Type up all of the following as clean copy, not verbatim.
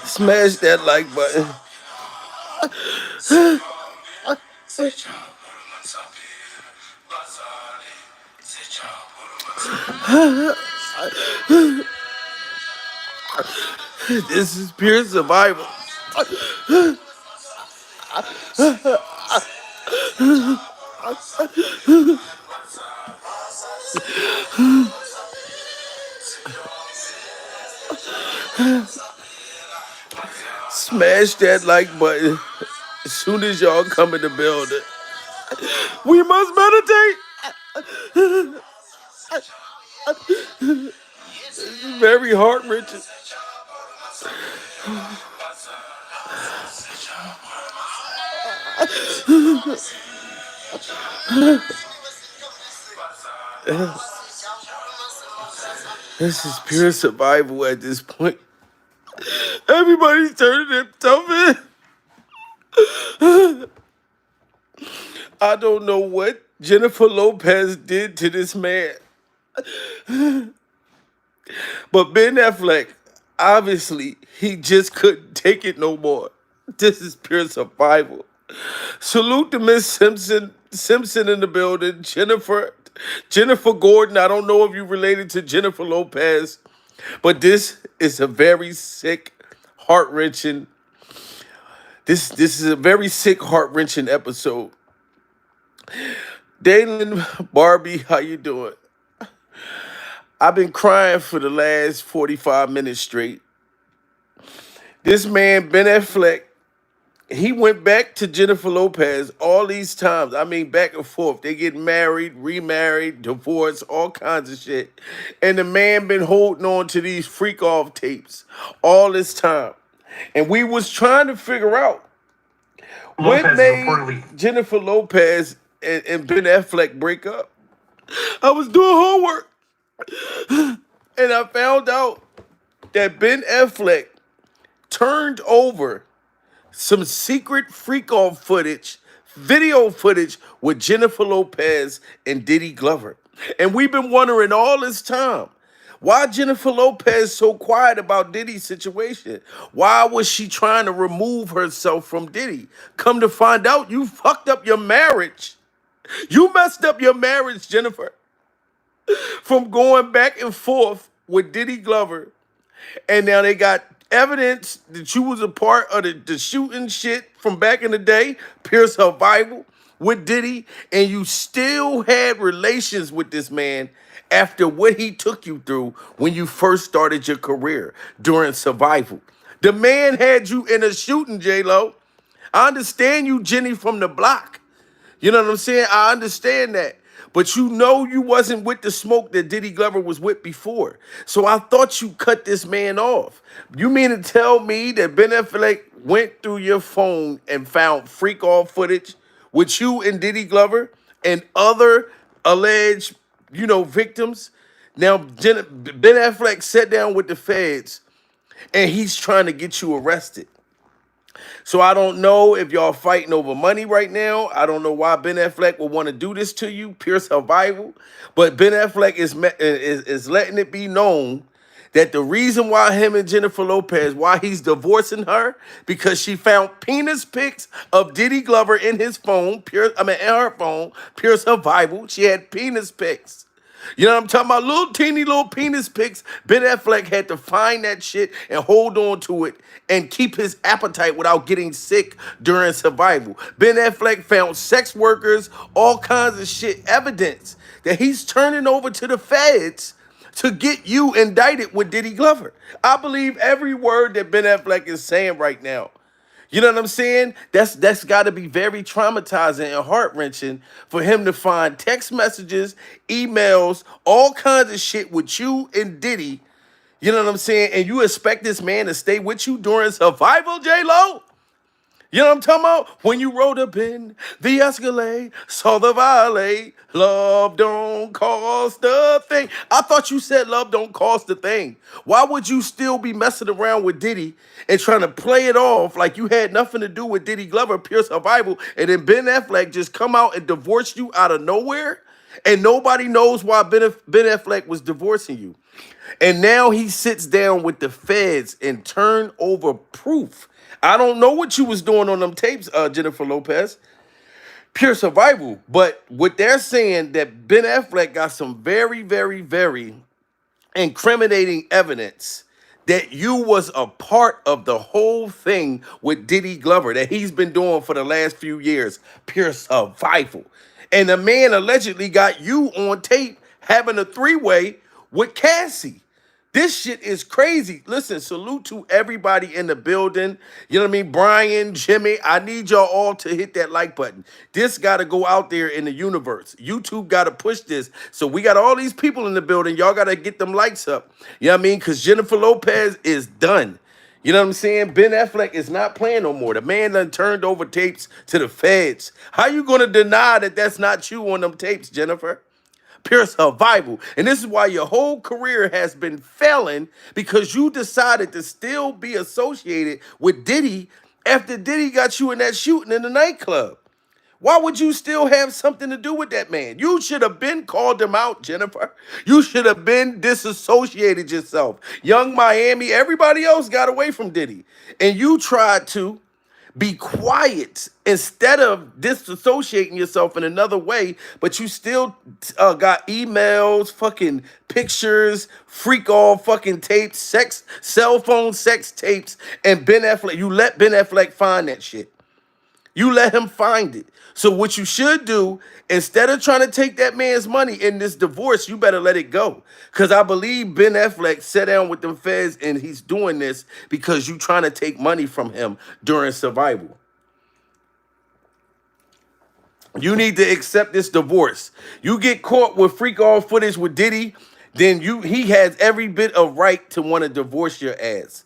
Smash that like button. This is pure survival. Smash that like button as soon as y'all come in the building. We must meditate. Very heart wrenching. This is pure survival at this point. Everybody's turning their tough in. I don't know what Jennifer Lopez did to this man. But Ben Affleck, obviously, he just couldn't take it no more. This is pure survival. Salute to Miss Simpson in the building. Jennifer Gordon. I don't know if you related to Jennifer Lopez, but this is a very sick, heart wrenching. This is a very sick, heart wrenching episode. Dalen, Barbie, how you doing? I've been crying for the last 45 minutes straight. This man, Ben Affleck, he went back to Jennifer Lopez all these times. I mean, back and forth. They get married, remarried, divorced, all kinds of shit. And the man been holding on to these freak off tapes all this time. And we was trying to figure out what made Jennifer Lopez and Ben Affleck break up. I was doing homework. And I found out that Ben Affleck turned over some secret freak-off footage, video footage with Jennifer Lopez and Diddy Glover. And we've been wondering all this time, why Jennifer Lopez so quiet about Diddy's situation? Why was she trying to remove herself from Diddy? Come to find out, you fucked up your marriage. You messed up your marriage, Jennifer, from going back and forth with Diddy Glover. And now they got evidence that you was a part of the shooting shit from back in the day, pure survival with Diddy, and you still had relations with this man after what he took you through when you first started your career during survival. The man had you in a shooting, J-Lo. I understand you, Jenny from the block. You know what I'm saying? I understand that. But you know you wasn't with the smoke that Diddy Glover was with before. So I thought you cut this man off. You mean to tell me that Ben Affleck went through your phone and found freak-off footage with you and Diddy Glover and other alleged, victims? Now, Ben Affleck sat down with the feds and he's trying to get you arrested. So I don't know if y'all fighting over money right now. I don't know why Ben Affleck would want to do this to you, pure survival. But Ben Affleck is letting it be known that the reason why him and Jennifer Lopez, why he's divorcing her, because she found penis pics of Diddy Glover in his phone, in her phone, pure survival. She had penis pics. You know what I'm talking about? Little teeny little penis pics. Ben Affleck had to find that shit and hold on to it and keep his appetite without getting sick during survival. Ben Affleck found sex workers, all kinds of shit, evidence that he's turning over to the feds to get you indicted with Diddy Glover. I believe every word that Ben Affleck is saying right now. You know what I'm saying? That's got to be very traumatizing and heart-wrenching for him to find text messages, emails, all kinds of shit with you and Diddy. You know what I'm saying? And you expect this man to stay with you during survival, J-Lo? You know what I'm talking about? When you rode up in the Escalade, saw the valet, love don't cost a thing. I thought you said love don't cost a thing. Why would you still be messing around with Diddy and trying to play it off like you had nothing to do with Diddy Glover, Pure Survival, and then Ben Affleck just come out and divorce you out of nowhere? And nobody knows why Ben Affleck was divorcing you. And now he sits down with the feds and turn over proof. I don't know what you was doing on them tapes, Jennifer Lopez. Pure survival. But what they're saying that Ben Affleck got some very, very, very incriminating evidence that you was a part of the whole thing with Diddy Glover that he's been doing for the last few years. Pure survival. And the man allegedly got you on tape having a three-way with Cassie. This shit is crazy. Listen, salute to everybody in the building. You know what I mean? Brian, Jimmy, I need y'all all to hit that like button. This got to go out there in the universe. YouTube got to push this. So we got all these people in the building. Y'all got to get them likes up. You know what I mean? Because Jennifer Lopez is done. You know what I'm saying? Ben Affleck is not playing no more. The man done turned over tapes to the feds. How you going to deny that that's not you on them tapes, Jennifer? Pure survival. And this is why your whole career has been failing, because you decided to still be associated with Diddy after Diddy got you in that shooting in the nightclub. Why would you still have something to do with that man? You should have been called him out, Jennifer. You should have been disassociated yourself. Young Miami, everybody else got away from Diddy. And you tried to be quiet instead of disassociating yourself in another way, but you still got emails, fucking pictures, freak off fucking tapes, sex, cell phone sex tapes, and Ben Affleck. You let Ben Affleck find that shit. You let him find it. So what you should do, instead of trying to take that man's money in this divorce, you better let it go. Because I believe Ben Affleck sat down with them feds and he's doing this because you trying to take money from him during survival. You need to accept this divorce. You get caught with freak off footage with Diddy, then he has every bit of right to want to divorce your ass.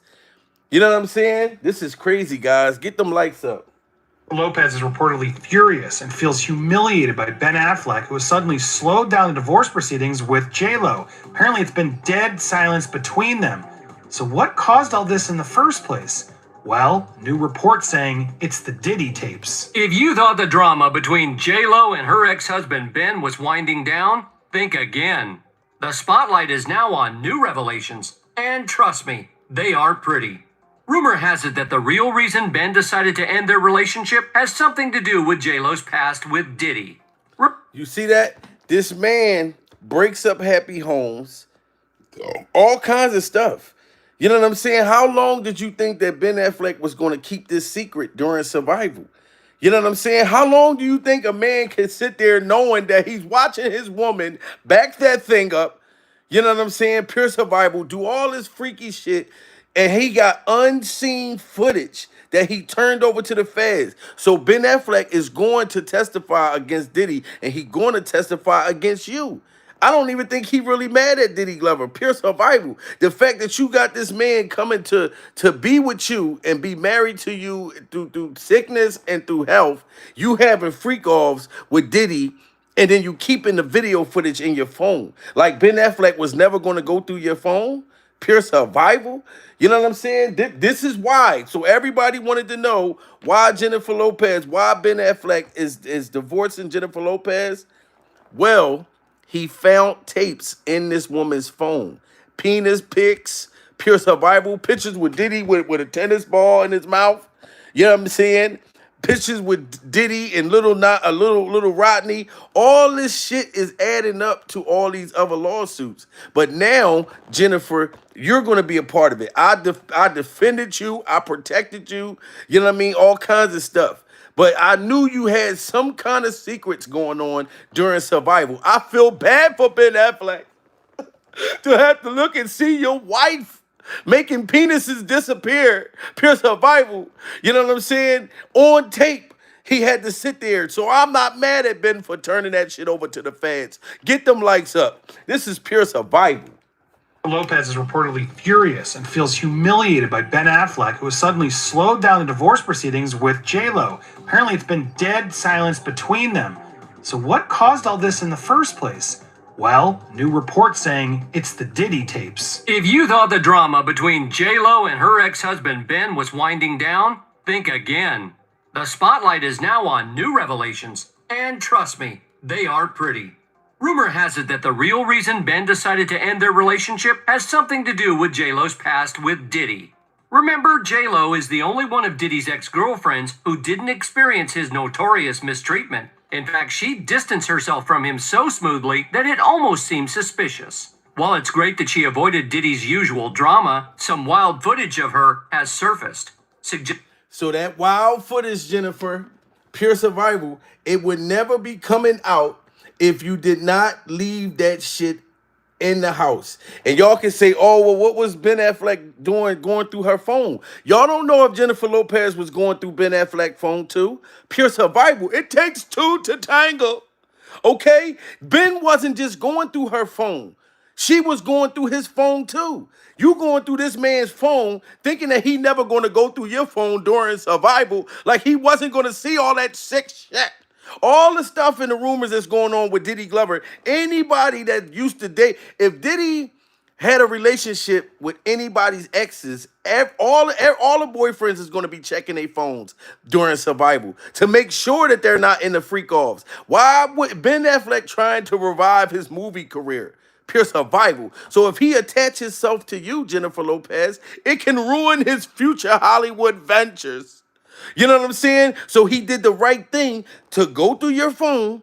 You know what I'm saying? This is crazy, guys. Get them likes up. Lopez is reportedly furious and feels humiliated by Ben Affleck, who has suddenly slowed down the divorce proceedings with J-Lo. Apparently, it's been dead silence between them. So what caused all this in the first place? Well, new reports saying it's the Diddy tapes. If you thought the drama between J-Lo and her ex-husband Ben was winding down, think again. The spotlight is now on new revelations, and trust me, they aren't pretty. Rumor has it that the real reason Ben decided to end their relationship has something to do with J-Lo's past with Diddy. You see that? This man breaks up happy homes, all kinds of stuff. You know what I'm saying? How long did you think that Ben Affleck was going to keep this secret during survival? You know what I'm saying? How long do you think a man can sit there knowing that he's watching his woman back that thing up? You know what I'm saying? Pure survival, do all this freaky shit. And he got unseen footage that he turned over to the feds. So Ben Affleck is going to testify against Diddy, and he's going to testify against you. I don't even think he really mad at Diddy Glover. Pure survival. The fact that you got this man coming to be with you and be married to you through sickness and through health, you having freak offs with Diddy, and then you keeping the video footage in your phone. Like Ben Affleck was never going to go through your phone. Pure survival. You know what I'm saying? This is why. So everybody wanted to know why Jennifer Lopez, why Ben Affleck is divorcing Jennifer Lopez. Well, he found tapes in this woman's phone. Penis pics, pure survival, pictures with Diddy with a tennis ball in his mouth. You know what I'm saying? Pictures with Diddy and little Rodney. All this shit is adding up to all these other lawsuits. But now, Jennifer, you're going to be a part of it. I defended you. I protected you. You know what I mean? All kinds of stuff. But I knew you had some kind of secrets going on during survival. I feel bad for Ben Affleck to have to look and see your wife making penises disappear, pure survival. You know what I'm saying? On tape, he had to sit there. So I'm not mad at Ben for turning that shit over to the fans. Get them likes up. This is pure survival. Lopez is reportedly furious and feels humiliated by Ben Affleck, who has suddenly slowed down the divorce proceedings with J-Lo. Apparently, it's been dead silence between them. So what caused all this in the first place? Well, new reports saying it's the Diddy tapes. If you thought the drama between J-Lo and her ex-husband Ben was winding down, think again. The spotlight is now on new revelations, and trust me, they are pretty. Rumor has it that the real reason Ben decided to end their relationship has something to do with J-Lo's past with Diddy. Remember, J-Lo is the only one of Diddy's ex-girlfriends who didn't experience his notorious mistreatment. In fact, she distanced herself from him so smoothly that it almost seemed suspicious. While it's great that she avoided Diddy's usual drama, some wild footage of her has surfaced. So that wild footage, Jennifer, pure survival, it would never be coming out if you did not leave that shit in the house. And y'all can say, oh, well, what was Ben Affleck doing going through her phone? Y'all don't know if Jennifer Lopez was going through Ben Affleck's phone too. Pure survival. It takes two to tango. Okay? Ben wasn't just going through her phone. She was going through his phone too. You going through this man's phone thinking that he never going to go through your phone during survival, like he wasn't going to see all that sick shit. All the stuff in the rumors that's going on with Diddy Glover. Anybody that used to date, if Diddy had a relationship with anybody's exes, all the boyfriends is going to be checking their phones during survival to make sure that they're not in the freak offs. Why would Ben Affleck trying to revive his movie career? Pure survival. So if he attaches himself to you, Jennifer Lopez, it can ruin his future Hollywood ventures. You know what I'm saying? So he did the right thing to go through your phone,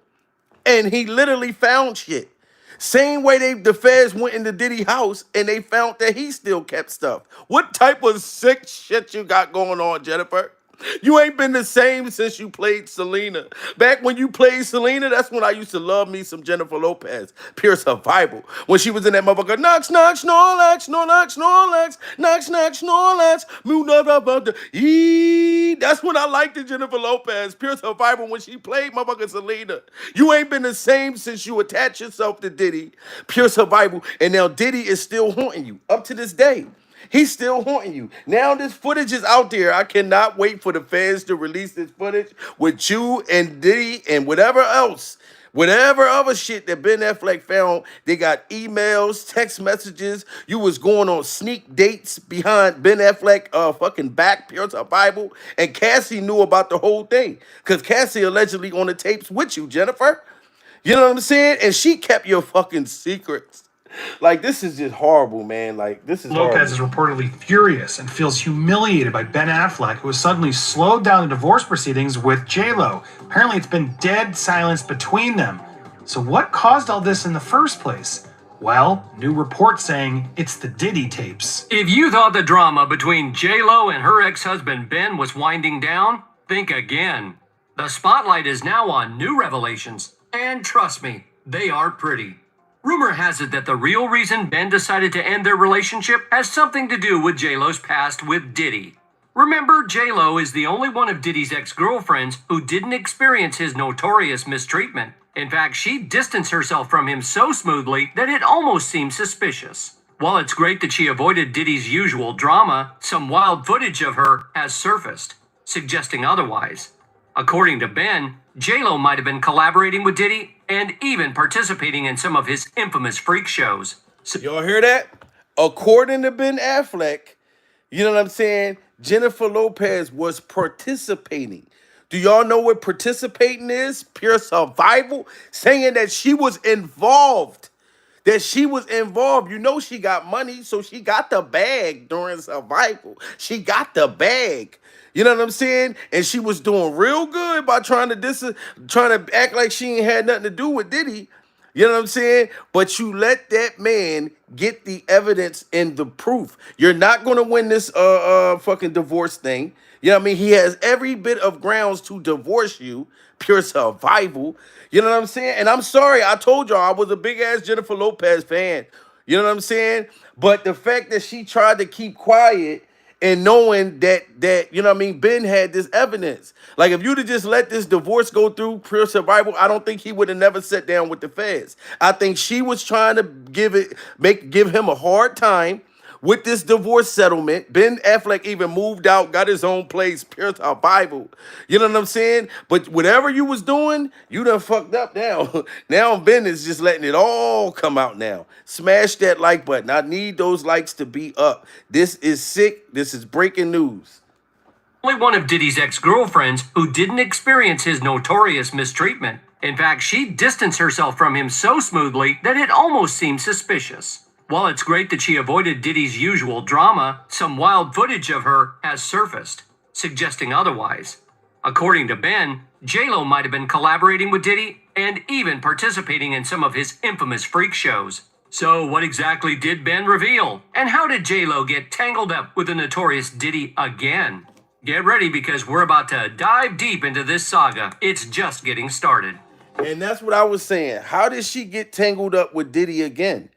and he literally found shit. Same way the feds went into Diddy's house and they found that he still kept stuff. What type of sick shit you got going on, Jennifer? You ain't been the same since you played Selena. Back when you played Selena, that's when I used to love me some Jennifer Lopez. Pure survival. When she was in that motherfucker, knocks, knocks, Snorlax, Snorlax, Snorlax, knocks, knocks, Snorlax, move about the That's when I liked the Jennifer Lopez. Pure survival when she played motherfucker Selena. You ain't been the same since you attached yourself to Diddy. Pure survival. And now Diddy is still haunting you up to this day. He's still haunting you. Now this footage is out there. I cannot wait for the fans to release this footage with you and Diddy and whatever else. Whatever other shit that Ben Affleck found, they got emails, text messages. You was going on sneak dates behind Ben Affleck fucking back, pure survival. And Cassie knew about the whole thing. Because Cassie allegedly on the tapes with you, Jennifer. You know what I'm saying? And she kept your fucking secrets. Like, this is just horrible, man. Like, this is Lopez horrible. is reportedly furious and feels humiliated by Ben Affleck, who has suddenly slowed down the divorce proceedings with J-Lo. Apparently, it's been dead silence between them. So what caused all this in the first place? Well, new reports saying it's the Diddy tapes. If you thought the drama between J-Lo and her ex-husband Ben was winding down, think again. The spotlight is now on new revelations, and trust me, they are pretty. Rumor has it that the real reason Ben decided to end their relationship has something to do with J-Lo's past with Diddy. Remember, J-Lo is the only one of Diddy's ex-girlfriends who didn't experience his notorious mistreatment. In fact, she distanced herself from him so smoothly that it almost seemed suspicious. While it's great that she avoided Diddy's usual drama, some wild footage of her has surfaced, suggesting otherwise. According to Ben, J-Lo might have been collaborating with Diddy and even participating in some of his infamous freak shows. Y'all hear that? According to Ben Affleck, you know what I'm saying? Jennifer Lopez was participating. Do y'all know what participating is? Pure survival. Saying that she was involved. That she was involved. You know she got money, so she got the bag during survival. She got the bag. You know what I'm saying? And she was doing real good by trying to act like she ain't had nothing to do with Diddy. You know what I'm saying? But you let that man get the evidence and the proof. You're not gonna win this fucking divorce thing. You know what I mean? He has every bit of grounds to divorce you. Pure survival. You know what I'm saying? And I'm sorry, I told y'all I was a big ass Jennifer Lopez fan. You know what I'm saying? But the fact that she tried to keep quiet and knowing that you know what I mean, Ben had this evidence. Like if you'd have just let this divorce go through pure survival, I don't think he would have never sat down with the feds. I think she was trying to give him a hard time with this divorce settlement. Ben Affleck even moved out, got his own place, pierced our Bible. You know what I'm saying? But whatever you was doing, you done fucked up now. Now Ben is just letting it all come out now. Smash that like button. I need those likes to be up. This is sick. This is breaking news. Only one of Diddy's ex-girlfriends who didn't experience his notorious mistreatment. In fact, she distanced herself from him so smoothly that it almost seemed suspicious. While it's great that she avoided Diddy's usual drama, some wild footage of her has surfaced, suggesting otherwise. According to Ben, J-Lo might have been collaborating with Diddy and even participating in some of his infamous freak shows. So what exactly did Ben reveal? And how did J-Lo get tangled up with the notorious Diddy again? Get ready because we're about to dive deep into this saga. It's just getting started. And that's what I was saying. How did she get tangled up with Diddy again?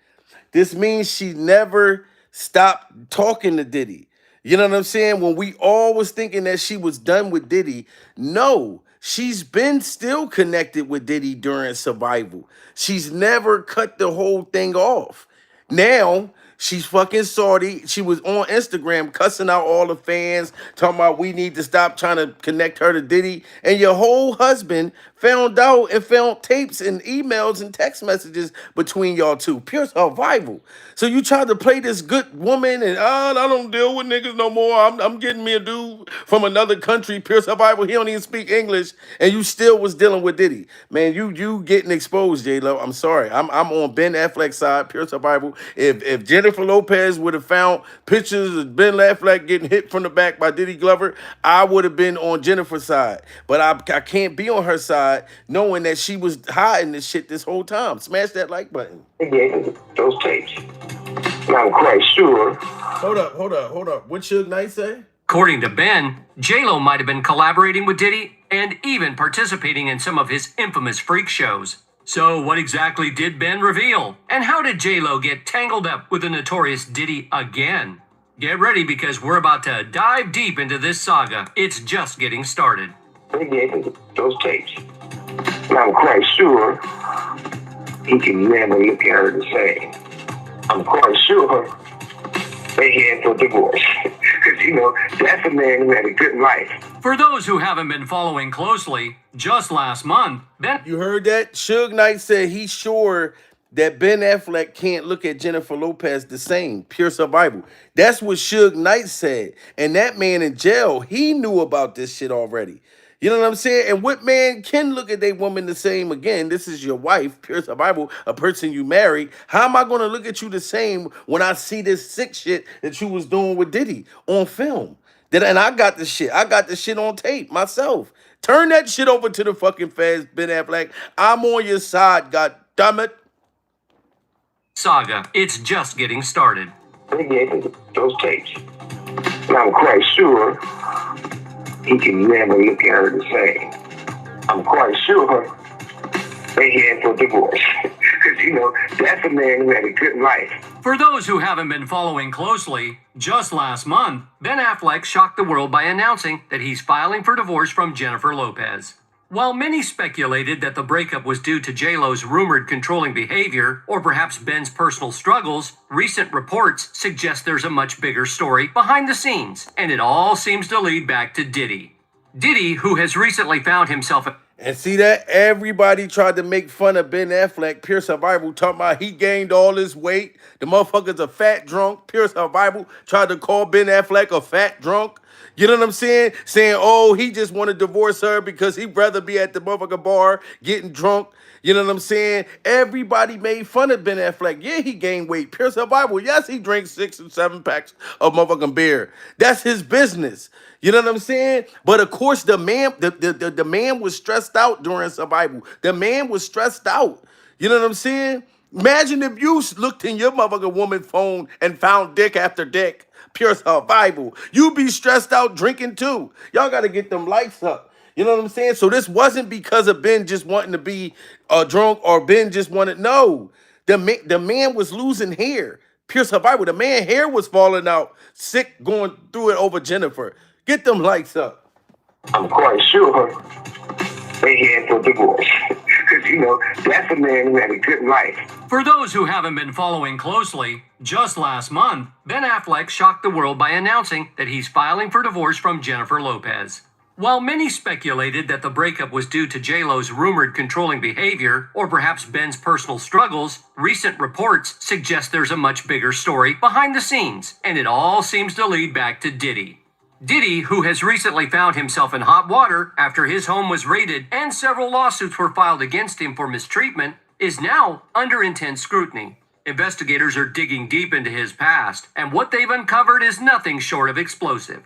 This means she never stopped talking to Diddy. You know what I'm saying? When we all was thinking that she was done with Diddy, no, she's been still connected with Diddy during survival. She's never cut the whole thing off. Now, she's fucking salty. She was on Instagram cussing out all the fans, talking about we need to stop trying to connect her to Diddy. And your whole husband found out and found tapes and emails and text messages between y'all two. Pure survival. So you tried to play this good woman and I don't deal with niggas no more. I'm getting me a dude from another country. Pure survival. He don't even speak English, and you still was dealing with Diddy. Man, you getting exposed, J-Lo. I'm sorry. I'm on Ben Affleck's side. Pure survival. If Jennifer Lopez would have found pictures of Ben Affleck getting hit from the back by Diddy Glover, I would have been on Jennifer's side. But I can't be on her side knowing that she was hiding this shit this whole time. Smash that like button. Yeah, those tapes. And I'm quite sure. Hold up. What Suge Knight say? According to Ben, J-Lo might have been collaborating with Diddy and even participating in some of his infamous freak shows. So what exactly did Ben reveal? And how did J-Lo get tangled up with the notorious Diddy again? Get ready because we're about to dive deep into this saga. It's just getting started. Yeah, those tapes. And I'm quite sure he can never look at her the same. I'm quite sure they had for divorce. Because, that's a man who had a good life. For those who haven't been following closely, just last month, Ben... You heard that? Suge Knight said he's sure that Ben Affleck can't look at Jennifer Lopez the same. Pure survival. That's what Suge Knight said. And that man in jail, he knew about this shit already. You know what I'm saying? And what man can look at their woman the same again? This is your wife, pure survival, a person you married. How am I going to look at you the same when I see this sick shit that you was doing with Diddy on film? And I got the shit. I got the shit on tape myself. Turn that shit over to the fucking feds, Ben Affleck. I'm on your side, god damn it. Saga, it's just getting started. Yeah, those tapes. And I'm quite sure he can never look at her the same. I'm quite sure they had for divorce. Because, that's a man who had a good life. For those who haven't been following closely, just last month, Ben Affleck shocked the world by announcing that he's filing for divorce from Jennifer Lopez. While many speculated that the breakup was due to J-Lo's rumored controlling behavior, or perhaps Ben's personal struggles, recent reports suggest there's a much bigger story behind the scenes, and it all seems to lead back to Diddy. Diddy, who has recently found himself... And see that? Everybody tried to make fun of Ben Affleck, pure survival, talking about he gained all this weight. The motherfucker's a fat drunk, pure survival, tried to call Ben Affleck a fat drunk. You know what I'm saying? Saying, oh, he just want to divorce her because he'd rather be at the motherfucker bar getting drunk. You know what I'm saying? Everybody made fun of Ben Affleck. Yeah, he gained weight. Pure survival. Yes, he drinks 6 and 7 packs of motherfucking beer. That's his business. You know what I'm saying? But of course, the man was stressed out during survival. The man was stressed out. You know what I'm saying? Imagine if you looked in your motherfucking woman phone and found dick after dick. Pure survival. You be stressed out drinking too. Y'all got to get them lights up. You know what I'm saying? So this wasn't because of Ben just wanting to be drunk or Ben just wanted. No, the man was losing hair. Pure survival. The man hair was falling out, sick, going through it over Jennifer. Get them lights up. I'm quite sure they heading for divorce. Because, that's a man who had a good life. For those who haven't been following closely, just last month, Ben Affleck shocked the world by announcing that he's filing for divorce from Jennifer Lopez. While many speculated that the breakup was due to J-Lo's rumored controlling behavior, or perhaps Ben's personal struggles, recent reports suggest there's a much bigger story behind the scenes, and it all seems to lead back to Diddy. Diddy, who has recently found himself in hot water after his home was raided and several lawsuits were filed against him for mistreatment, is now under intense scrutiny. Investigators are digging deep into his past, and what they've uncovered is nothing short of explosive.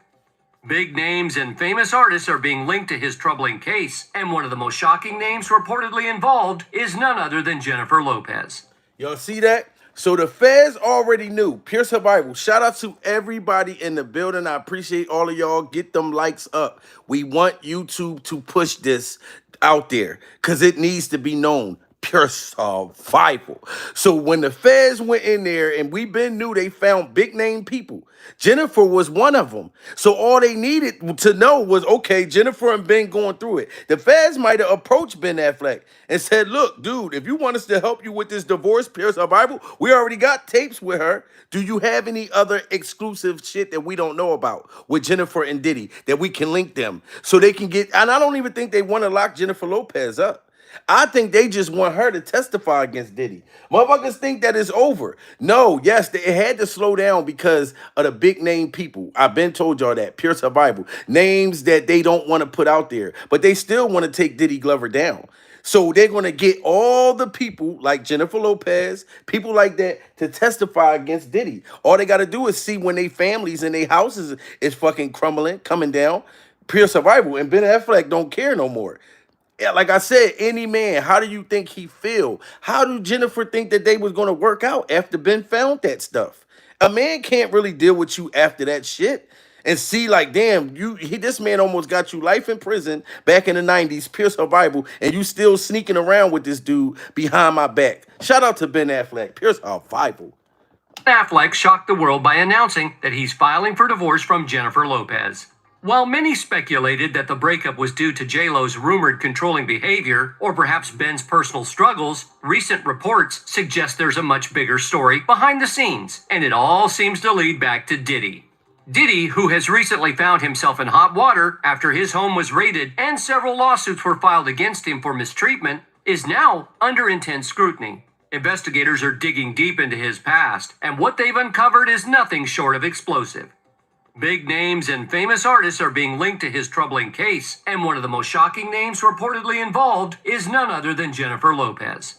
Big names and famous artists are being linked to his troubling case, and one of the most shocking names reportedly involved is none other than Jennifer Lopez. Y'all see that? So the feds already knew. Pure survival. Shout out to everybody in the building. I appreciate all of y'all. Get them likes up. We want YouTube to push this out there because it needs to be known. Pure survival. So when the feds went in there, and we been knew they found big name people. Jennifer was one of them. So all they needed to know was, okay, Jennifer and Ben going through it. The feds might have approached Ben Affleck and said, look, dude, if you want us to help you with this divorce, pure survival, we already got tapes with her. Do you have any other exclusive shit that we don't know about with Jennifer and Diddy that we can link them so they can get, and I don't even think they want to lock Jennifer Lopez up. I think they just want her to testify against Diddy. Motherfuckers think that it's over. No, yes, it had to slow down because of the big name people. I've been told y'all that. Pure survival. Names that they don't want to put out there, but they still want to take Diddy Glover down. So they're going to get all the people like Jennifer Lopez, people like that, to testify against Diddy. All they got to do is see when their families and their houses is fucking crumbling, coming down. Pure survival. And Ben Affleck don't care no more. Yeah, like I said, any man, how do you think he feel? How do Jennifer think that they was going to work out after Ben found that stuff? A man can't really deal with you after that shit and see like, damn, this man almost got you life in prison back in the 90s, pure survival, and you still sneaking around with this dude behind my back. Shout out to Ben Affleck, pure survival. Affleck shocked the world by announcing that he's filing for divorce from Jennifer Lopez. While many speculated that the breakup was due to J-Lo's rumored controlling behavior, or perhaps Ben's personal struggles, recent reports suggest there's a much bigger story behind the scenes, and it all seems to lead back to Diddy. Diddy, who has recently found himself in hot water after his home was raided and several lawsuits were filed against him for mistreatment, is now under intense scrutiny. Investigators are digging deep into his past, and what they've uncovered is nothing short of explosive. Big names and famous artists are being linked to his troubling case, and one of the most shocking names reportedly involved is none other than Jennifer Lopez.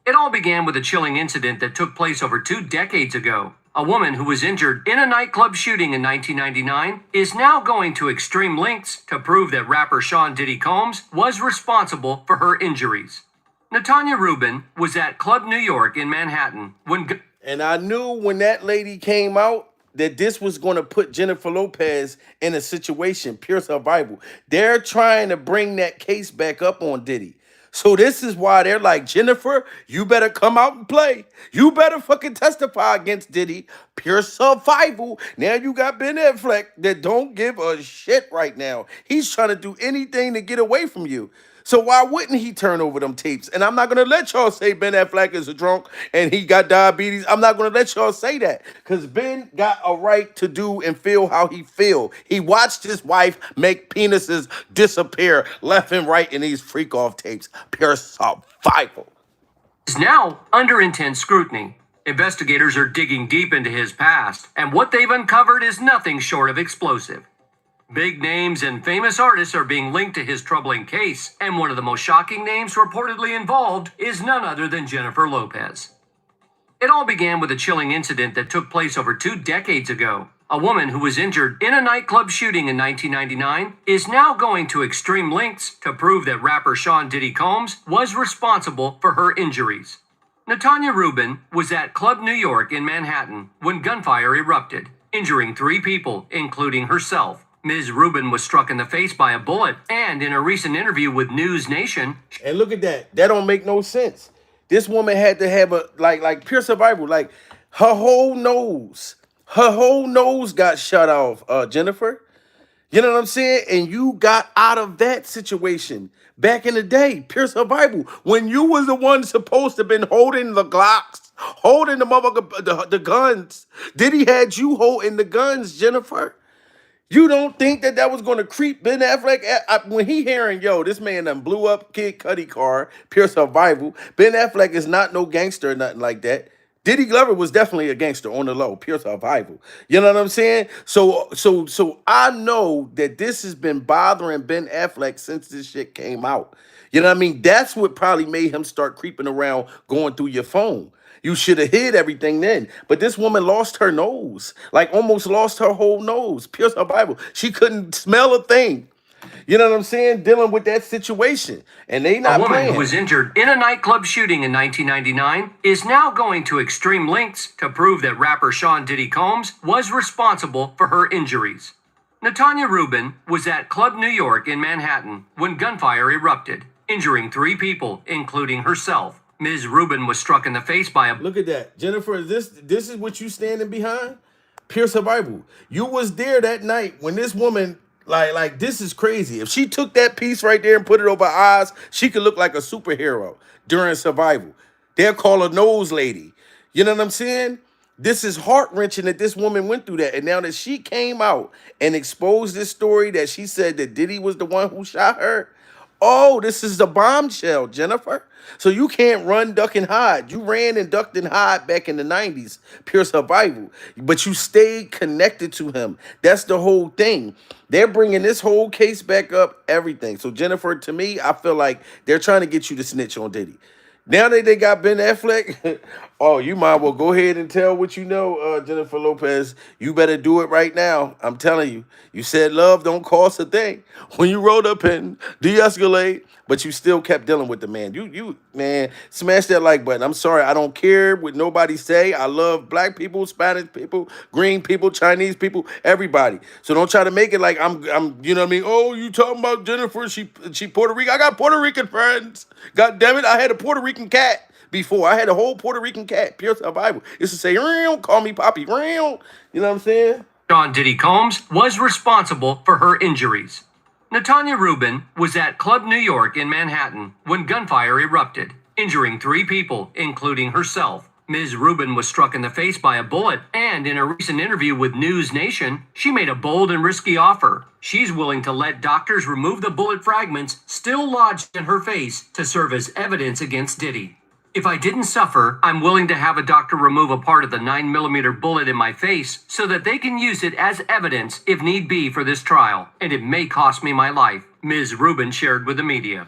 It all began with a chilling incident that took place over 2 decades ago. A woman who was injured in a nightclub shooting in 1999 is now going to extreme lengths to prove that rapper Sean Diddy Combs was responsible for her injuries. Natanya Rubin was at Club New York in Manhattan when... And I knew when that lady came out that this was going to put Jennifer Lopez in a situation, pure survival. They're trying to bring that case back up on Diddy. So this is why they're like, Jennifer, you better come out and play. You better fucking testify against Diddy. Pure survival. Now you got Ben Affleck that don't give a shit right now. He's trying to do anything to get away from you. So why wouldn't he turn over them tapes? And I'm not going to let y'all say Ben Affleck is a drunk and he got diabetes. I'm not going to let y'all say that because Ben got a right to do and feel how he feel. He watched his wife make penises disappear left and right in these freak-off tapes. Pure survival. Is now under intense scrutiny. Investigators are digging deep into his past, and what they've uncovered is nothing short of explosive. Big names and famous artists are being linked to his troubling case, and one of the most shocking names reportedly involved is none other than Jennifer Lopez. It all began with a chilling incident that took place over 2 decades ago. A woman who was injured in a nightclub shooting in 1999 is now going to extreme lengths to prove that rapper Sean Diddy Combs was responsible for her injuries. Natanya Rubin was at Club New York in Manhattan when gunfire erupted, injuring 3 people, including herself. Ms. Rubin was struck in the face by a bullet, and in a recent interview with News Nation... And look at that. That don't make no sense. This woman had to have a, like pure survival. Like, Her whole nose. Her whole nose got shut off, Jennifer. You know what I'm saying? And you got out of that situation back in the day, pure survival. When you was the one supposed to been holding the Glocks, holding the motherfucker, the guns. Diddy had you holding the guns, Jennifer. You don't think that that was going to creep Ben Affleck? When he hearing, yo, this man done blew up Kid Cudi car, pure survival. Ben Affleck is not no gangster or nothing like that. Diddy Glover was definitely a gangster on the low, pure survival. You know what I'm saying? So I know that this has been bothering Ben Affleck since this shit came out. You know what I mean? That's what probably made him start creeping around, going through your phone. You should have hid everything then. But this woman lost her nose, like almost lost her whole nose. Pure survival. She couldn't smell a thing. You know what I'm saying? Dealing with that situation. And they A not woman playing. who was injured in a nightclub shooting in 1999 is now going to extreme lengths to prove that rapper Sean Diddy Combs was responsible for her injuries. Natanya Rubin was at Club New York in Manhattan when gunfire erupted, injuring 3 people, including herself. Ms. Rubin was struck in the face by a Look at that. Jennifer, this is what you standing behind? Pure survival. You was there that night when this woman, like this is crazy. If she took that piece right there and put it over her eyes, she could look like a superhero during survival. They'll call her nose lady. You know what I'm saying? This is heart-wrenching that this woman went through that. And now that she came out and exposed this story that she said that Diddy was the one who shot her. Oh, this is the bombshell, Jennifer. So you can't run, duck, and hide. You ran and ducked and hide back in the 90s, pure survival. But you stayed connected to him. That's the whole thing. They're bringing this whole case back up, everything. So, Jennifer, to me, I feel like they're trying to get you to snitch on Diddy. Now that they got Ben Affleck, oh, you might well go ahead and tell what you know, Jennifer Lopez. You better do it right now. I'm telling you. You said love don't cost a thing. When you rolled up and de-escalate, but you still kept dealing with the man. Man, smash that like button. I'm sorry, I don't care what nobody say. I love black people, Spanish people, green people, Chinese people, everybody. So don't try to make it like I'm you know what I mean? Oh, you talking about Jennifer? She Puerto Rican. I got Puerto Rican friends. God damn it, I had a Puerto Rican cat before. I had a whole Puerto Rican cat, pure survival. It's to say, call me Poppy, you know what I'm saying? Sean Diddy Combs was responsible for her injuries. Natanya Rubin was at Club New York in Manhattan when gunfire erupted, injuring 3 people, including herself. Ms. Rubin was struck in the face by a bullet, and in a recent interview with News Nation, she made a bold and risky offer. She's willing to let doctors remove the bullet fragments still lodged in her face to serve as evidence against Diddy. If I didn't suffer, I'm willing to have a doctor remove a part of the 9mm bullet in my face so that they can use it as evidence if need be for this trial, and it may cost me my life, Ms. Rubin shared with the media.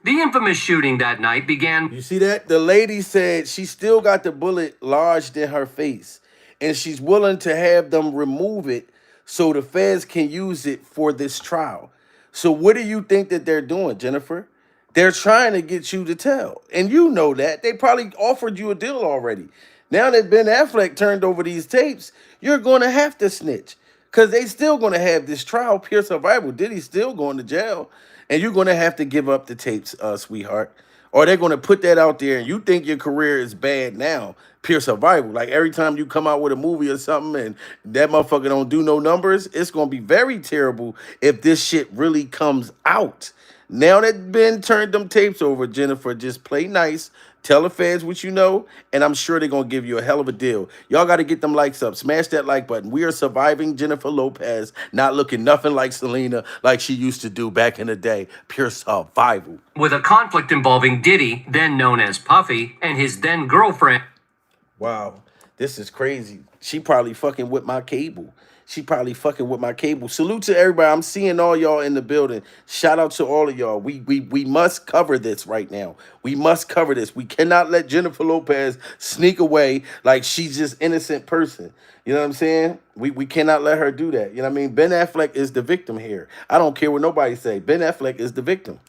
The infamous shooting that night began. You see that? The lady said she still got the bullet lodged in her face, and she's willing to have them remove it so the feds can use it for this trial. So what do you think that they're doing, Jennifer? They're trying to get you to tell. And you know that. They probably offered you a deal already. Now that Ben Affleck turned over these tapes, you're going to have to snitch. Because they still going to have this trial, pure survival. Diddy's still going to jail. And you're going to have to give up the tapes, sweetheart. Or they're going to put that out there and you think your career is bad now, pure survival. Like every time you come out with a movie or something and that motherfucker don't do no numbers, it's going to be very terrible if this shit really comes out. Now that Ben turned them tapes over, Jennifer, just play nice. Tell the fans what you know, and I'm sure they're going to give you a hell of a deal. Y'all got to get them likes up. Smash that like button. We are surviving Jennifer Lopez, not looking nothing like Selena like she used to do back in the day. Pure survival. With a conflict involving Diddy, then known as Puffy, and his then girlfriend. Wow, this is crazy. She probably fucking with my cable. She probably fucking with my cable. Salute to everybody. I'm seeing all y'all in the building. Shout out to all of y'all. We must cover this right now. We must cover this. We cannot let Jennifer Lopez sneak away like she's just innocent person. You know what I'm saying? We cannot let her do that. You know what I mean? Ben Affleck is the victim here. I don't care what nobody say. Ben Affleck is the victim.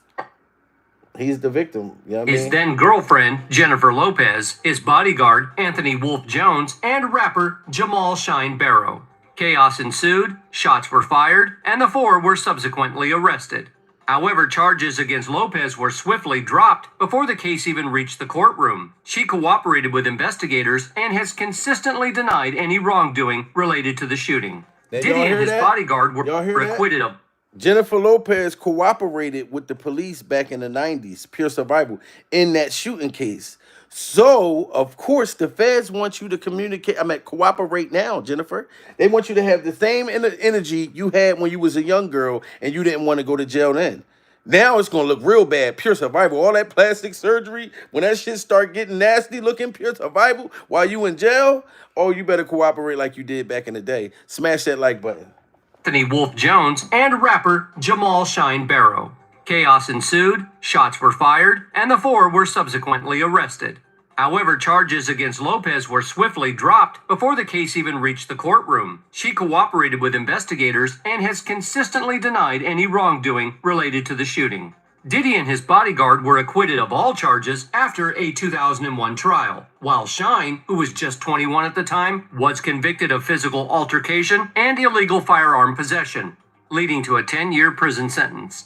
He's the victim. You know what I mean? His then girlfriend, Jennifer Lopez, his bodyguard, Anthony Wolf Jones, and rapper Jamal Shine Barrow. Chaos ensued, shots were fired, and the 4 were subsequently arrested. However, charges against Lopez were swiftly dropped before the case even reached the courtroom. She cooperated with investigators and has consistently denied any wrongdoing related to the shooting. Now, Diddy y'all and hear his that? bodyguard Y'all were hear that? acquitted of. Jennifer Lopez cooperated with the police back in the 90s, pure survival, in that shooting case. So, of course, the feds want you to communicate. Cooperate now, Jennifer. They want you to have the same energy you had when you was a young girl and you didn't want to go to jail then. Now it's going to look real bad, pure survival. All that plastic surgery, when that shit start getting nasty looking, pure survival, while you in jail, oh, you better cooperate like you did back in the day. Smash that like button. Anthony Wolf Jones and rapper Jamal Shine Barrow. Chaos ensued, shots were fired, and the four were subsequently arrested. However, charges against Lopez were swiftly dropped before the case even reached the courtroom. She cooperated with investigators and has consistently denied any wrongdoing related to the shooting. Diddy and his bodyguard were acquitted of all charges after a 2001 trial, while Shine, who was just 21 at the time, was convicted of physical altercation and illegal firearm possession, leading to a 10-year prison sentence.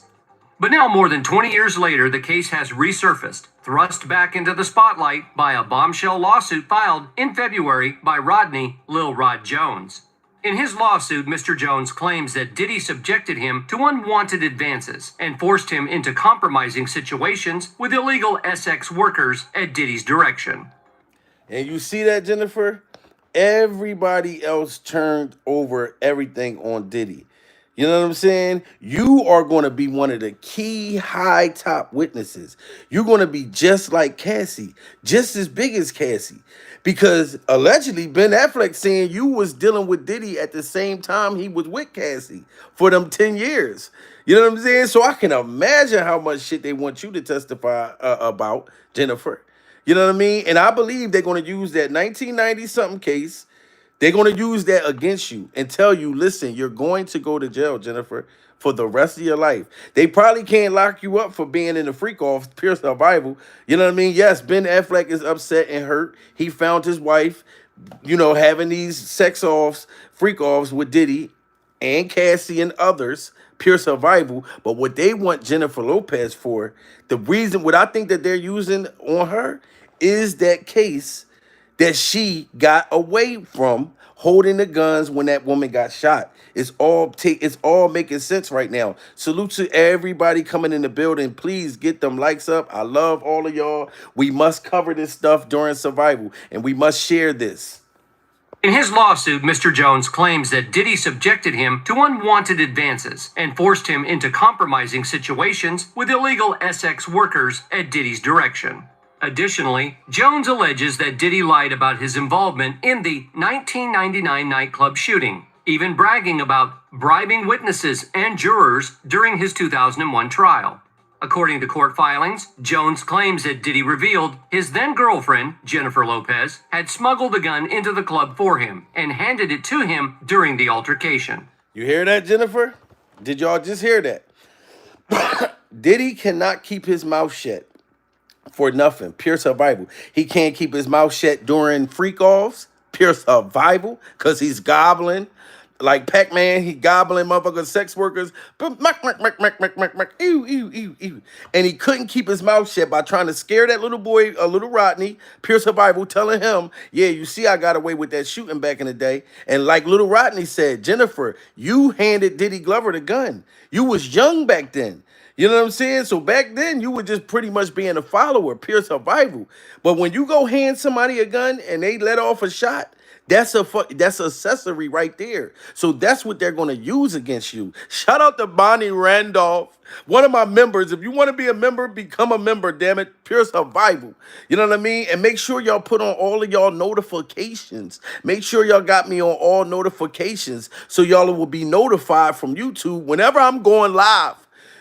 But now, more than 20 years later, the case has resurfaced, thrust back into the spotlight by a bombshell lawsuit filed in February by Rodney Lil Rod Jones. In his lawsuit, Mr. Jones claims that Diddy subjected him to unwanted advances and forced him into compromising situations with illegal SX workers at Diddy's direction. And you see that, Jennifer? Everybody else turned over everything on Diddy. You know what I'm saying? You are going to be one of the key high top witnesses. You're going to be just like Cassie, just as big as Cassie. Because allegedly Ben Affleck saying you was dealing with Diddy at the same time he was with Cassie for them 10 years. You know what I'm saying? So I can imagine how much shit they want you to testify about, Jennifer. You know what I mean? And I believe they're going to use that 1990-something case. They're going to use that against you and tell you, listen, you're going to go to jail, Jennifer, for the rest of your life. They probably can't lock you up for being in the freak off, pure survival. You know what I mean? Yes, Ben Affleck is upset and hurt. He found his wife, having these sex offs, freak offs with Diddy and Cassie and others, pure survival. But what they want Jennifer Lopez for, the reason, what I think that they're using on her is that case that she got away from holding the guns when that woman got shot. It's all making sense right now. Salute to everybody coming in the building. Please get them likes up. I love all of y'all. We must cover this stuff during survival, and we must share this. In his lawsuit, Mr. Jones claims that Diddy subjected him to unwanted advances and forced him into compromising situations with illegal SX workers at Diddy's direction. Additionally, Jones alleges that Diddy lied about his involvement in the 1999 nightclub shooting, even bragging about bribing witnesses and jurors during his 2001 trial. According to court filings, Jones claims that Diddy revealed his then-girlfriend, Jennifer Lopez, had smuggled the gun into the club for him and handed it to him during the altercation. You hear that, Jennifer? Did y'all just hear that? Diddy cannot keep his mouth shut for nothing. Pure survival. He can't keep his mouth shut during freak-offs. Pure survival, because he's gobbling. Like Pac-Man, he gobbling motherfuckers, sex workers. Ew, ew, ew, ew. And he couldn't keep his mouth shut by trying to scare that little boy, a little Rodney, pure survival, telling him, yeah, you see I got away with that shooting back in the day. And like little Rodney said, Jennifer, you handed Diddy Glover the gun. You was young back then. You know what I'm saying? So back then, you were just pretty much being a follower, pure survival. But when you go hand somebody a gun and they let off a shot, that's accessory right there. So that's what they're going to use against you. Shout out to Bonnie Randolph, one of my members. If you want to be a member, become a member, damn it. Pure survival. You know what I mean? And make sure y'all put on all of y'all notifications. Make sure y'all got me on all notifications so y'all will be notified from YouTube whenever I'm going live.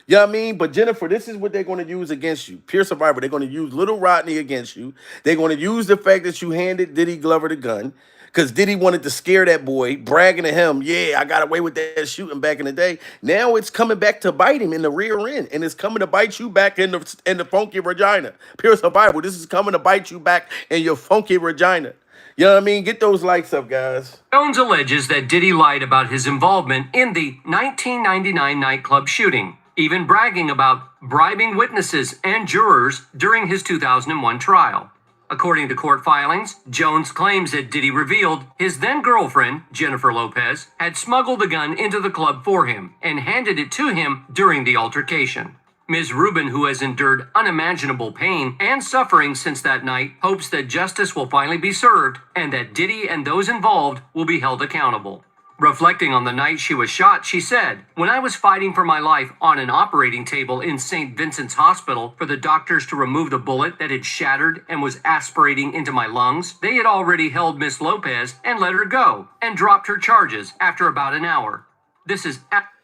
You know what I mean? But Jennifer, this is what they're going to use against you. Pure survivor. They're going to use little Rodney against you. They're going to use the fact that you handed Diddy Glover the gun. Because Diddy wanted to scare that boy, bragging to him, yeah, I got away with that shooting back in the day. Now it's coming back to bite him in the rear end. And it's coming to bite you back in the funky vagina. Pure survival. This is coming to bite you back in your funky vagina. You know what I mean? Get those likes up, guys. Jones alleges that Diddy lied about his involvement in the 1999 nightclub shooting, even bragging about bribing witnesses and jurors during his 2001 trial. According to court filings, Jones claims that Diddy revealed his then-girlfriend, Jennifer Lopez, had smuggled the gun into the club for him and handed it to him during the altercation. Ms. Rubin, who has endured unimaginable pain and suffering since that night, hopes that justice will finally be served and that Diddy and those involved will be held accountable. Reflecting on the night she was shot, she said, "When I was fighting for my life on an operating table in St. Vincent's Hospital for the doctors to remove the bullet that had shattered and was aspirating into my lungs, they had already held Miss Lopez and let her go and dropped her charges after about an hour. This is..."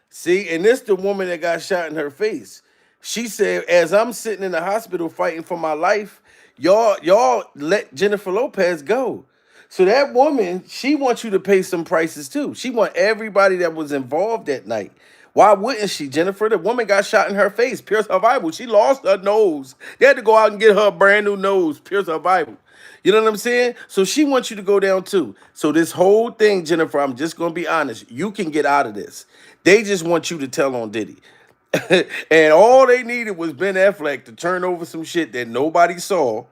See, and this the woman that got shot in her face. She said, as I'm sitting in the hospital fighting for my life, y'all let Jennifer Lopez go. So that woman, she wants you to pay some prices too. She want everybody that was involved that night. Why wouldn't she, Jennifer? The woman got shot in her face, pure survival. She lost her nose. They had to go out and get her a brand new nose, pure survival. You know what I'm saying? So she wants you to go down too. So this whole thing, Jennifer, I'm just going to be honest. You can get out of this. They just want you to tell on Diddy. And all they needed was Ben Affleck to turn over some shit that nobody saw.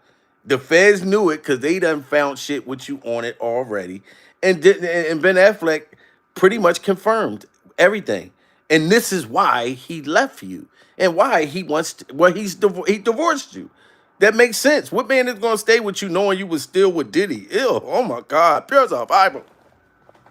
The feds knew it because they done found shit with you on it already. And Ben Affleck pretty much confirmed everything. And this is why he left you and why he wants to, well, he divorced you. That makes sense. What man is going to stay with you knowing you was still with Diddy? Ew, oh my God, pure survival.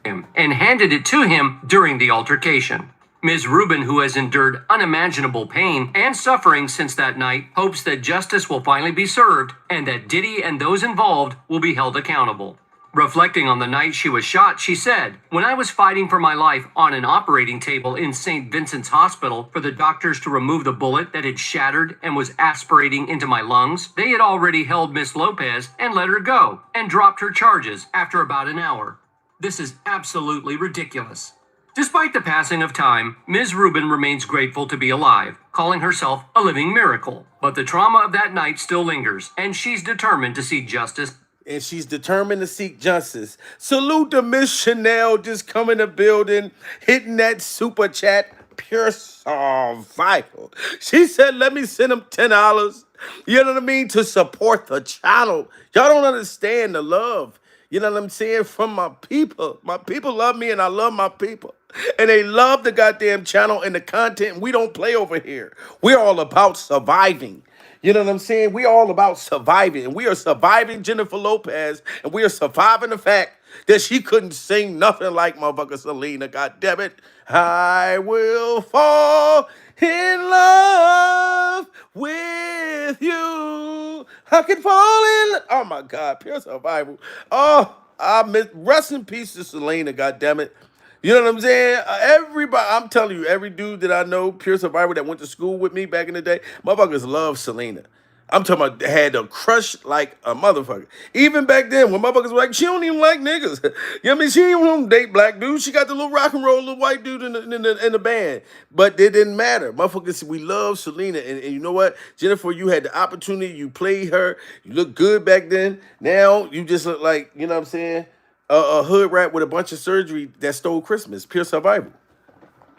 And handed it to him during the altercation. Ms. Rubin, who has endured unimaginable pain and suffering since that night, hopes that justice will finally be served and that Diddy and those involved will be held accountable. Reflecting on the night she was shot, she said, "When I was fighting for my life on an operating table in St. Vincent's Hospital for the doctors to remove the bullet that had shattered and was aspirating into my lungs, they had already held Miss Lopez and let her go and dropped her charges after about an hour. This is absolutely ridiculous." Despite the passing of time, Ms. Rubin remains grateful to be alive, calling herself a living miracle. But the trauma of that night still lingers, and she's determined to see justice. And she's determined to seek justice. Salute to Miss Chanel just coming to building, hitting that super chat. Pure survival. She said, let me send them $10. You know what I mean? To support the channel. Y'all don't understand the love. You know what I'm saying? From my people. My people love me and I love my people. And they love the goddamn channel and the content. We don't play over here. We're all about surviving. You know what I'm saying? We're all about surviving. And we are surviving Jennifer Lopez. And we are surviving the fact that she couldn't sing nothing like motherfucker Selena. God damn it. I will fall in love with you. I can fall in. Oh my God, pure survival. Oh, I miss. Rest in peace to Selena. God damn it. You know what I'm saying? Everybody, I'm telling you, every dude that I know, pure survivor that went to school with me back in the day, motherfuckers love Selena. I'm talking about had a crush like a motherfucker. Even back then, when motherfuckers were like, she don't even like niggas. You know what I mean? She even don't date black dudes. She got the little rock and roll little white dude in the band. But it didn't matter. Motherfuckers, we love Selena. And you know what? Jennifer, you had the opportunity. You played her. You looked good back then. Now, you just look like, you know what I'm saying? A hood rat with a bunch of surgery that stole Christmas. Pure survival.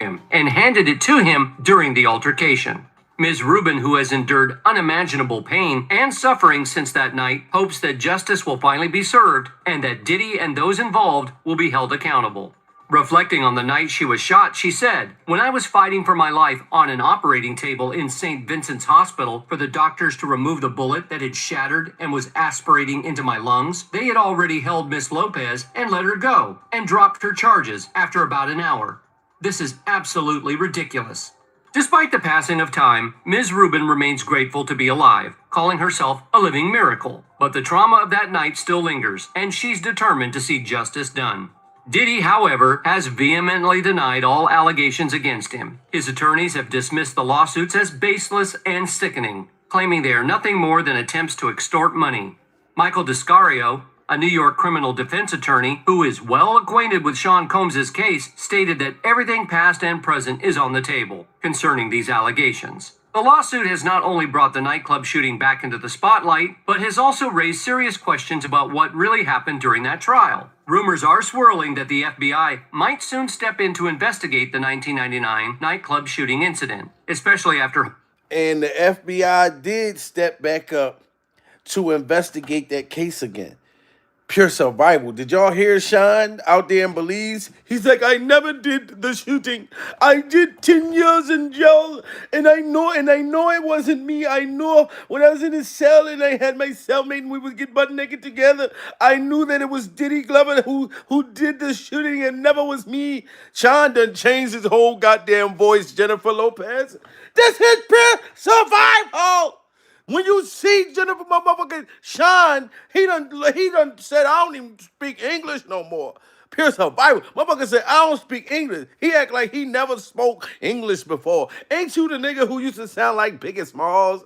And handed it to him during the altercation. Ms. Rubin, who has endured unimaginable pain and suffering since that night, hopes that justice will finally be served and that Diddy and those involved will be held accountable. Reflecting on the night she was shot, she said, "When I was fighting for my life on an operating table in St. Vincent's Hospital for the doctors to remove the bullet that had shattered and was aspirating into my lungs, they had already held Miss Lopez and let her go and dropped her charges after about an hour. This is absolutely ridiculous." Despite the passing of time, Ms. Rubin remains grateful to be alive, calling herself a living miracle. But the trauma of that night still lingers, and she's determined to see justice done. Diddy, however, has vehemently denied all allegations against him. His attorneys have dismissed the lawsuits as baseless and sickening, claiming they are nothing more than attempts to extort money. Michael Descario, a New York criminal defense attorney who is well acquainted with Sean Combs' case, stated that everything past and present is on the table concerning these allegations. The lawsuit has not only brought the nightclub shooting back into the spotlight, but has also raised serious questions about what really happened during that trial. Rumors are swirling that the FBI might soon step in to investigate the 1999 nightclub shooting incident, especially after. And the FBI did step back up to investigate that case again. Pure survival. Did y'all hear Sean out there in Belize? He's like, I never did the shooting. I did 10 years in jail, and I know it wasn't me. I know when I was in the cell and I had my cellmate and we would get butt naked together, I knew that it was Diddy Glover who did the shooting and never was me. Sean done changed his whole goddamn voice, Jennifer Lopez. This is pure survival. When you see Jennifer motherfucking Sean, he done said, I don't even speak English no more. Pure survival. Motherfucker said, I don't speak English. He act like he never spoke English before. Ain't you the nigga who used to sound like Biggie Smalls?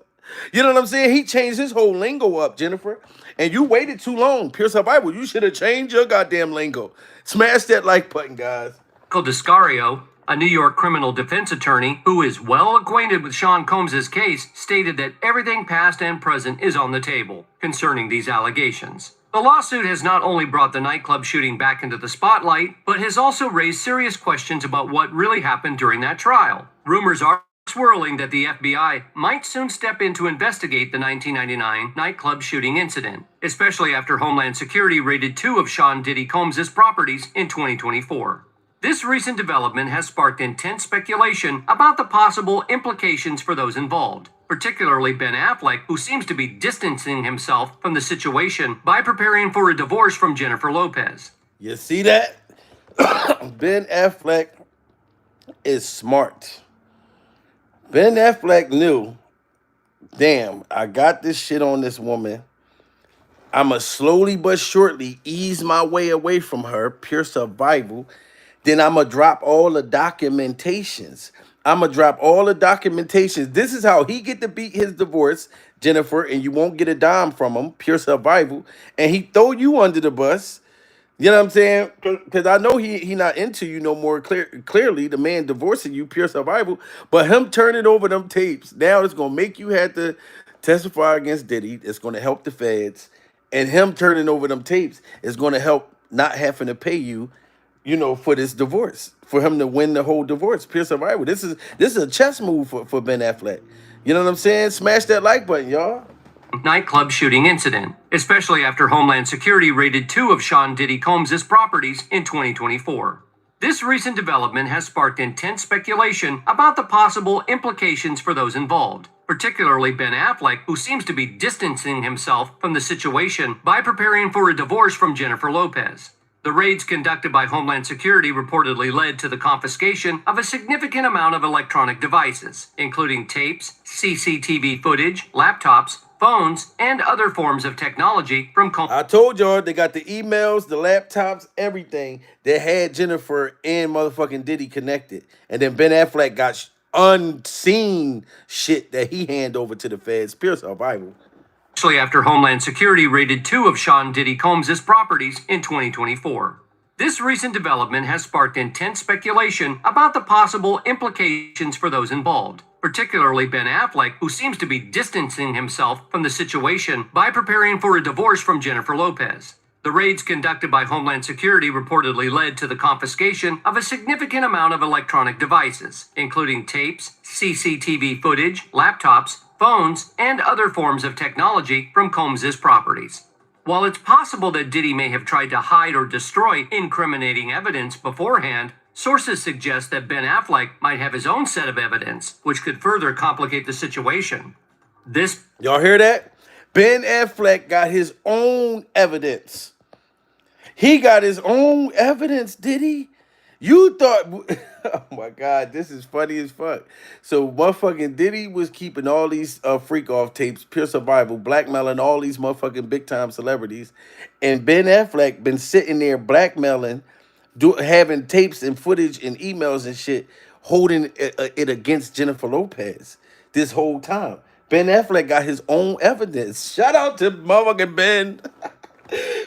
You know what I'm saying? He changed his whole lingo up, Jennifer. And you waited too long. Pure survival. You should have changed your goddamn lingo. Smash that like button, guys. Descario, a New York criminal defense attorney who is well acquainted with Sean Combs' case, stated that everything past and present is on the table concerning these allegations. The lawsuit has not only brought the nightclub shooting back into the spotlight, but has also raised serious questions about what really happened during that trial. Rumors are swirling that the FBI might soon step in to investigate the 1999 nightclub shooting incident, especially after Homeland Security raided 2 of Sean Diddy Combs' properties in 2024. This recent development has sparked intense speculation about the possible implications for those involved, particularly Ben Affleck, who seems to be distancing himself from the situation by preparing for a divorce from Jennifer Lopez. You see that? Ben Affleck is smart. Ben Affleck knew, damn, I got this shit on this woman. I'ma slowly but surely ease my way away from her, pure survival. Then I'm going to drop all the documentations. This is how he get to beat his divorce, Jennifer, and you won't get a dime from him, pure survival. And he throw you under the bus. You know what I'm saying? Because I know he not into you no more. Clearly, the man divorcing you, pure survival. But him turning over them tapes, now it's going to make you have to testify against Diddy. It's going to help the feds. And him turning over them tapes is going to help not having to pay you, for this divorce, for him to win the whole divorce, pure survival. This is a chess move for Ben Affleck. You know what I'm saying? Smash that like button, y'all. Nightclub shooting incident, especially after Homeland Security raided 2 of Sean Diddy Combs' properties in 2024. This recent development has sparked intense speculation about the possible implications for those involved, particularly Ben Affleck, who seems to be distancing himself from the situation by preparing for a divorce from Jennifer Lopez. The raids conducted by Homeland Security reportedly led to the confiscation of a significant amount of electronic devices, including tapes, CCTV footage, laptops, phones, and other forms of technology from I told y'all they got the emails, the laptops, everything that had Jennifer and motherfucking Diddy connected. And then Ben Affleck got unseen shit that he hand over to the feds. Pure survival. Especially after Homeland Security raided 2 of Sean Diddy Combs' properties in 2024. This recent development has sparked intense speculation about the possible implications for those involved, particularly Ben Affleck, who seems to be distancing himself from the situation by preparing for a divorce from Jennifer Lopez. The raids conducted by Homeland Security reportedly led to the confiscation of a significant amount of electronic devices, including tapes, CCTV footage, laptops, phones, and other forms of technology from Combs' properties. While it's possible that Diddy may have tried to hide or destroy incriminating evidence beforehand, sources suggest that Ben Affleck might have his own set of evidence, which could further complicate the situation. Y'all hear that? Ben Affleck got his own evidence. He got his own evidence, did he? You thought, oh my God, this is funny as fuck. So motherfucking Diddy was keeping all these freak off tapes, pure survival, blackmailing all these motherfucking big time celebrities. And Ben Affleck been sitting there blackmailing, having tapes and footage and emails and shit, holding it against Jennifer Lopez this whole time. Ben Affleck got his own evidence. Shout out to motherfucking Ben.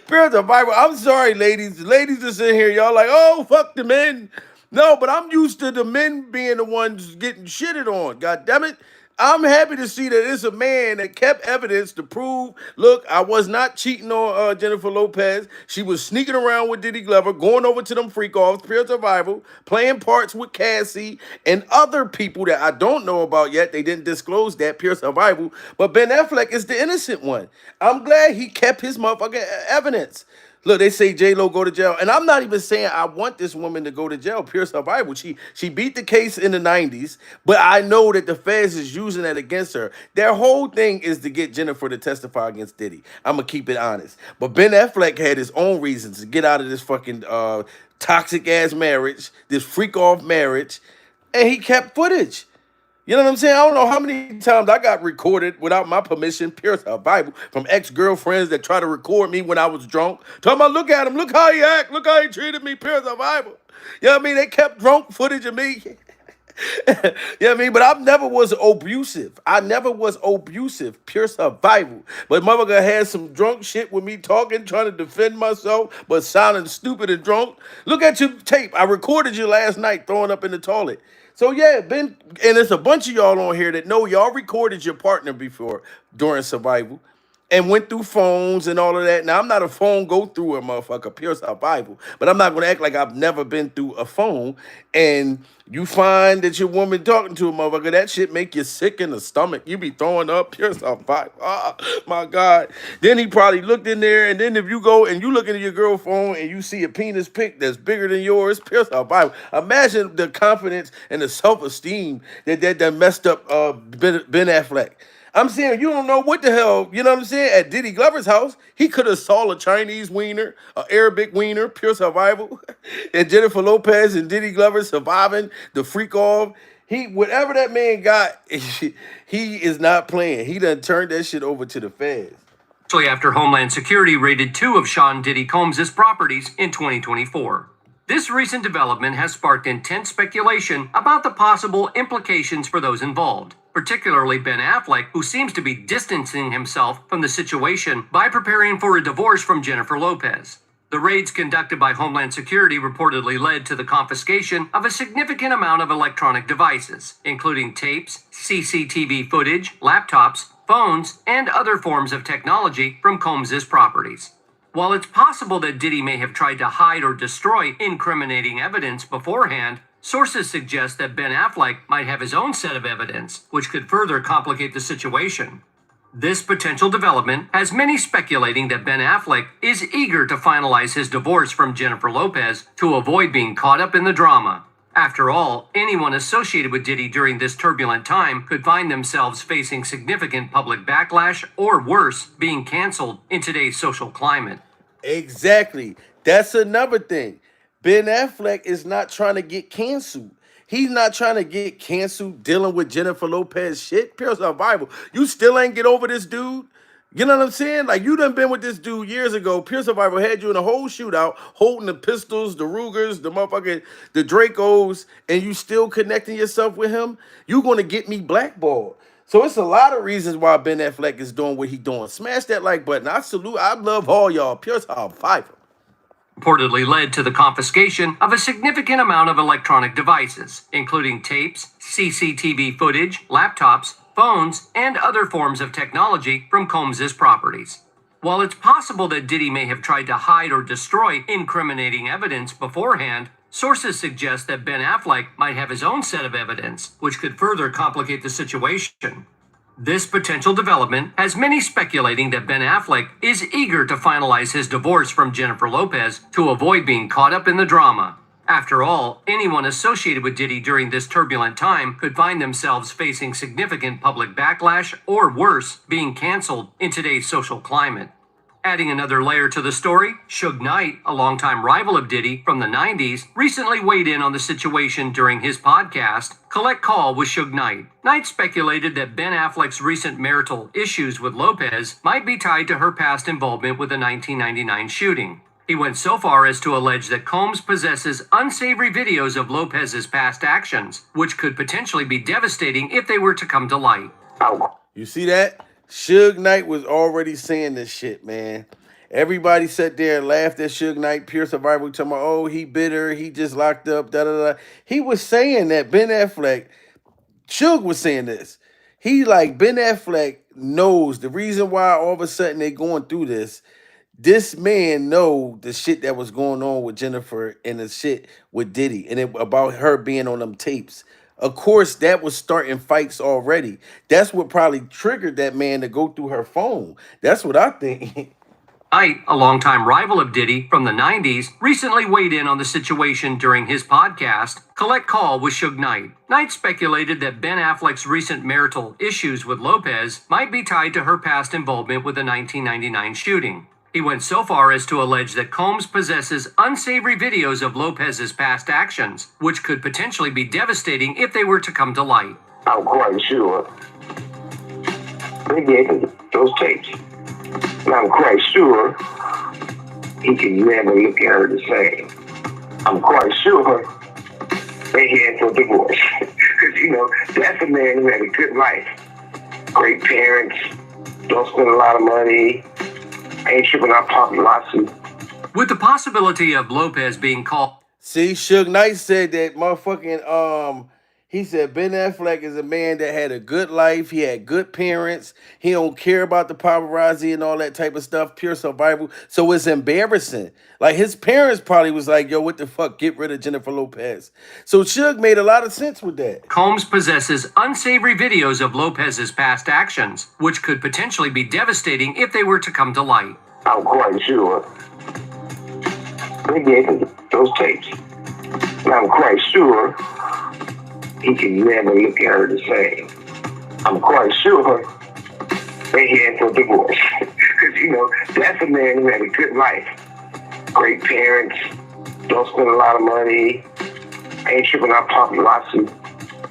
Pure survival. I'm sorry, ladies. Ladies are sitting here, y'all like, oh, fuck the men. No, but I'm used to the men being the ones getting shitted on. God damn it. I'm happy to see that it's a man that kept evidence to prove, look, I was not cheating on Jennifer Lopez. She was sneaking around with Diddy Glover, going over to them freak offs, Pure Survival, playing parts with Cassie and other people that I don't know about yet. They didn't disclose that, Pure Survival. But Ben Affleck is the innocent one. I'm glad he kept his motherfucking evidence. Look, they say J Lo go to jail, and I'm not even saying I want this woman to go to jail. Pure survival. She beat the case in the '90s, but I know that the feds is using that against her. Their whole thing is to get Jennifer to testify against Diddy. I'm gonna keep it honest. But Ben Affleck had his own reasons to get out of this fucking toxic ass marriage, this freak off marriage, and he kept footage. You know what I'm saying? I don't know how many times I got recorded without my permission, pure survival, from ex-girlfriends that try to record me when I was drunk. Talking about, look at him, look how he act, look how he treated me, pure survival. You know what I mean? They kept drunk footage of me. You know what I mean? But I never was abusive. I never was abusive. Pure survival. But motherfucker had some drunk shit with me talking, trying to defend myself, but sounding stupid and drunk. Look at your tape. I recorded you last night throwing up in the toilet. So yeah, Ben, and there's a bunch of y'all on here that know y'all recorded your partner before during survival and went through phones and all of that. Now, I'm not a phone go through a motherfucker, pure survival, but I'm not going to act like I've never been through a phone. And you find that your woman talking to a motherfucker, that shit make you sick in the stomach. You be throwing up, pure survival. Oh, my God. Then he probably looked in there, and then if you go and you look into your girl phone and you see a penis pic that's bigger than yours, pure survival. Imagine the confidence and the self-esteem that messed up Ben Affleck. I'm saying you don't know what the hell, you know what I'm saying? At Diddy Glover's house, he could have saw a Chinese wiener, an Arabic wiener, pure survival, and Jennifer Lopez and Diddy Glover surviving the freak off. He whatever that man got, he is not playing. He done turned that shit over to the feds. Especially after Homeland Security raided 2 of Sean Diddy Combs' properties in 2024. This recent development has sparked intense speculation about the possible implications for those involved, particularly Ben Affleck, who seems to be distancing himself from the situation by preparing for a divorce from Jennifer Lopez. The raids conducted by Homeland Security reportedly led to the confiscation of a significant amount of electronic devices, including tapes, CCTV footage, laptops, phones, and other forms of technology from Combs' properties. While it's possible that Diddy may have tried to hide or destroy incriminating evidence beforehand, sources suggest that Ben Affleck might have his own set of evidence, which could further complicate the situation. This potential development has many speculating that Ben Affleck is eager to finalize his divorce from Jennifer Lopez to avoid being caught up in the drama. After all, anyone associated with Diddy during this turbulent time could find themselves facing significant public backlash or worse, being canceled in today's social climate. Exactly. That's another thing. Ben Affleck is not trying to get canceled. He's not trying to get canceled dealing with Jennifer Lopez shit. Pure survival. You still ain't get over this dude. You know what I'm saying? Like, you done been with this dude years ago. Pure Survival had you in a whole shootout, holding the pistols, the Rugers, the motherfucking, the Dracos, and you still connecting yourself with him? You gonna get me blackballed. So it's a lot of reasons why Ben Affleck is doing what he doing. Smash that like button. I salute, I love all y'all. Pure Survival. Reportedly led to the confiscation of a significant amount of electronic devices, including tapes, CCTV footage, laptops, phones, and other forms of technology from Combs' properties. While it's possible that Diddy may have tried to hide or destroy incriminating evidence beforehand, sources suggest that Ben Affleck might have his own set of evidence, which could further complicate the situation. This potential development has many speculating that Ben Affleck is eager to finalize his divorce from Jennifer Lopez to avoid being caught up in the drama. After all, anyone associated with Diddy during this turbulent time could find themselves facing significant public backlash or worse, being canceled in today's social climate. Adding another layer to the story, Suge Knight, a longtime rival of Diddy from the 90s, recently weighed in on the situation during his podcast, Collect Call with Suge Knight. Knight speculated that Ben Affleck's recent marital issues with Lopez might be tied to her past involvement with the 1999 shooting. He went so far as to allege that Combs possesses unsavory videos of Lopez's past actions, which could potentially be devastating if they were to come to light. You see that? Suge Knight was already saying this shit, man. Everybody sat there and laughed at Suge Knight, Pure Survival, talking about, oh, he bitter, he just locked up, da-da-da. He was saying that Ben Affleck, Suge was saying this. He like Ben Affleck knows the reason why all of a sudden they going through this. This man know the shit that was going on with Jennifer and the shit with Diddy and about her being on them tapes. Of course, that was starting fights already. That's what probably triggered that man to go through her phone. That's what I think. Knight, a longtime rival of Diddy from the 90s, recently weighed in on the situation during his podcast, Collect Call with Suge Knight. Knight speculated that Ben Affleck's recent marital issues with Lopez might be tied to her past involvement with the 1999 shooting. He went so far as to allege that Combs possesses unsavory videos of Lopez's past actions, which could potentially be devastating if they were to come to light. I'm quite sure they gave him those tapes. And I'm quite sure he can never look at her the same. I'm quite sure they heading for divorce. Because, that's a man who had a good life. Great parents, don't spend a lot of money, ain't tripping out paparazzi. With the possibility of Lopez being called. See, Suge Knight said that motherfucking he said Ben Affleck is a man that had a good life. He had good parents. He don't care about the paparazzi and all that type of stuff. Pure survival. So it's embarrassing. Like his parents probably was like, yo, what the fuck? Get rid of Jennifer Lopez. So Suge made a lot of sense with that. Combs possesses unsavory videos of Lopez's past actions, which could potentially be devastating if they were to come to light. I'm quite sure they gave him those tapes. And I'm quite sure he can never look at her the same. I'm quite sure they heading for divorce. Because, that's a man who had a good life. Great parents, don't spend a lot of money, ain't tripping out paparazzi.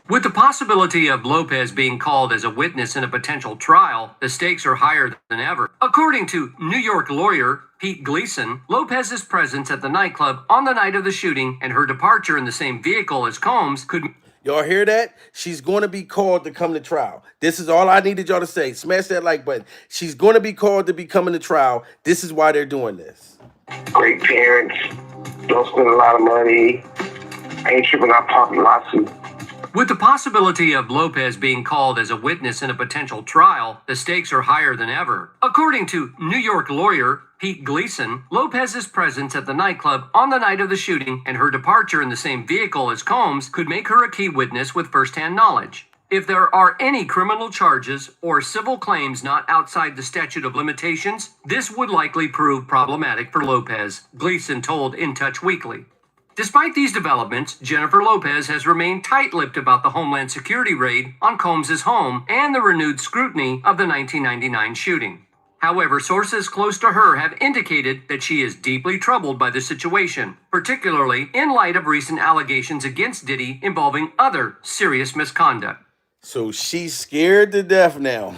With the possibility of Lopez being called as a witness in a potential trial, the stakes are higher than ever. According to New York lawyer Pete Gleason, Lopez's presence at the nightclub on the night of the shooting and her departure in the same vehicle as Combs could... Y'all hear that? She's going to be called to come to trial. This is all I needed y'all to say. Smash that like button. She's going to be called to be coming to trial. This is why they're doing this. Great parents, don't spend a lot of money, ain't tripping out paparazzi. With the possibility of Lopez being called as a witness in a potential trial, the stakes are higher than ever. According to New York lawyer Pete Gleason, Lopez's presence at the nightclub on the night of the shooting and her departure in the same vehicle as Combs could make her a key witness with first-hand knowledge. If there are any criminal charges or civil claims not outside the statute of limitations, this would likely prove problematic for Lopez, Gleason told In Touch Weekly. Despite these developments, Jennifer Lopez has remained tight-lipped about the Homeland Security raid on Combs' home and the renewed scrutiny of the 1999 shooting. However, sources close to her have indicated that she is deeply troubled by the situation, particularly in light of recent allegations against Diddy involving other serious misconduct. So she's scared to death now.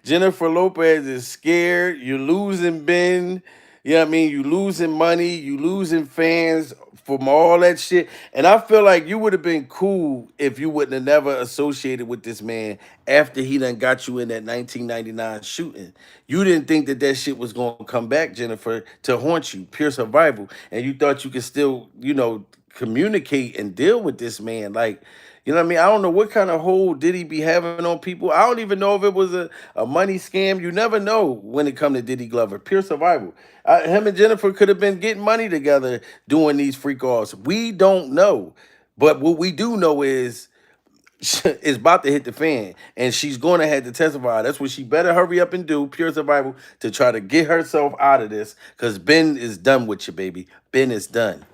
Jennifer Lopez is scared. You're losing Ben. You know what I mean? You losing money. You losing fans from all that shit. And I feel like you would have been cool if you wouldn't have never associated with this man after he done got you in that 1999 shooting. You didn't think that shit was going to come back, Jennifer, to haunt you. Pure survival. And you thought you could still, communicate and deal with this man. Like, you know what I mean? I don't know what kind of hold Diddy be having on people. I don't even know if it was a money scam. You never know when it come to Diddy Glover. Pure survival. Him and Jennifer could have been getting money together doing these freak offs. We don't know. But what we do know is it's about to hit the fan. And she's going to have to testify. That's what she better hurry up and do, pure survival, to try to get herself out of this. Because Ben is done with you, baby. Ben is done.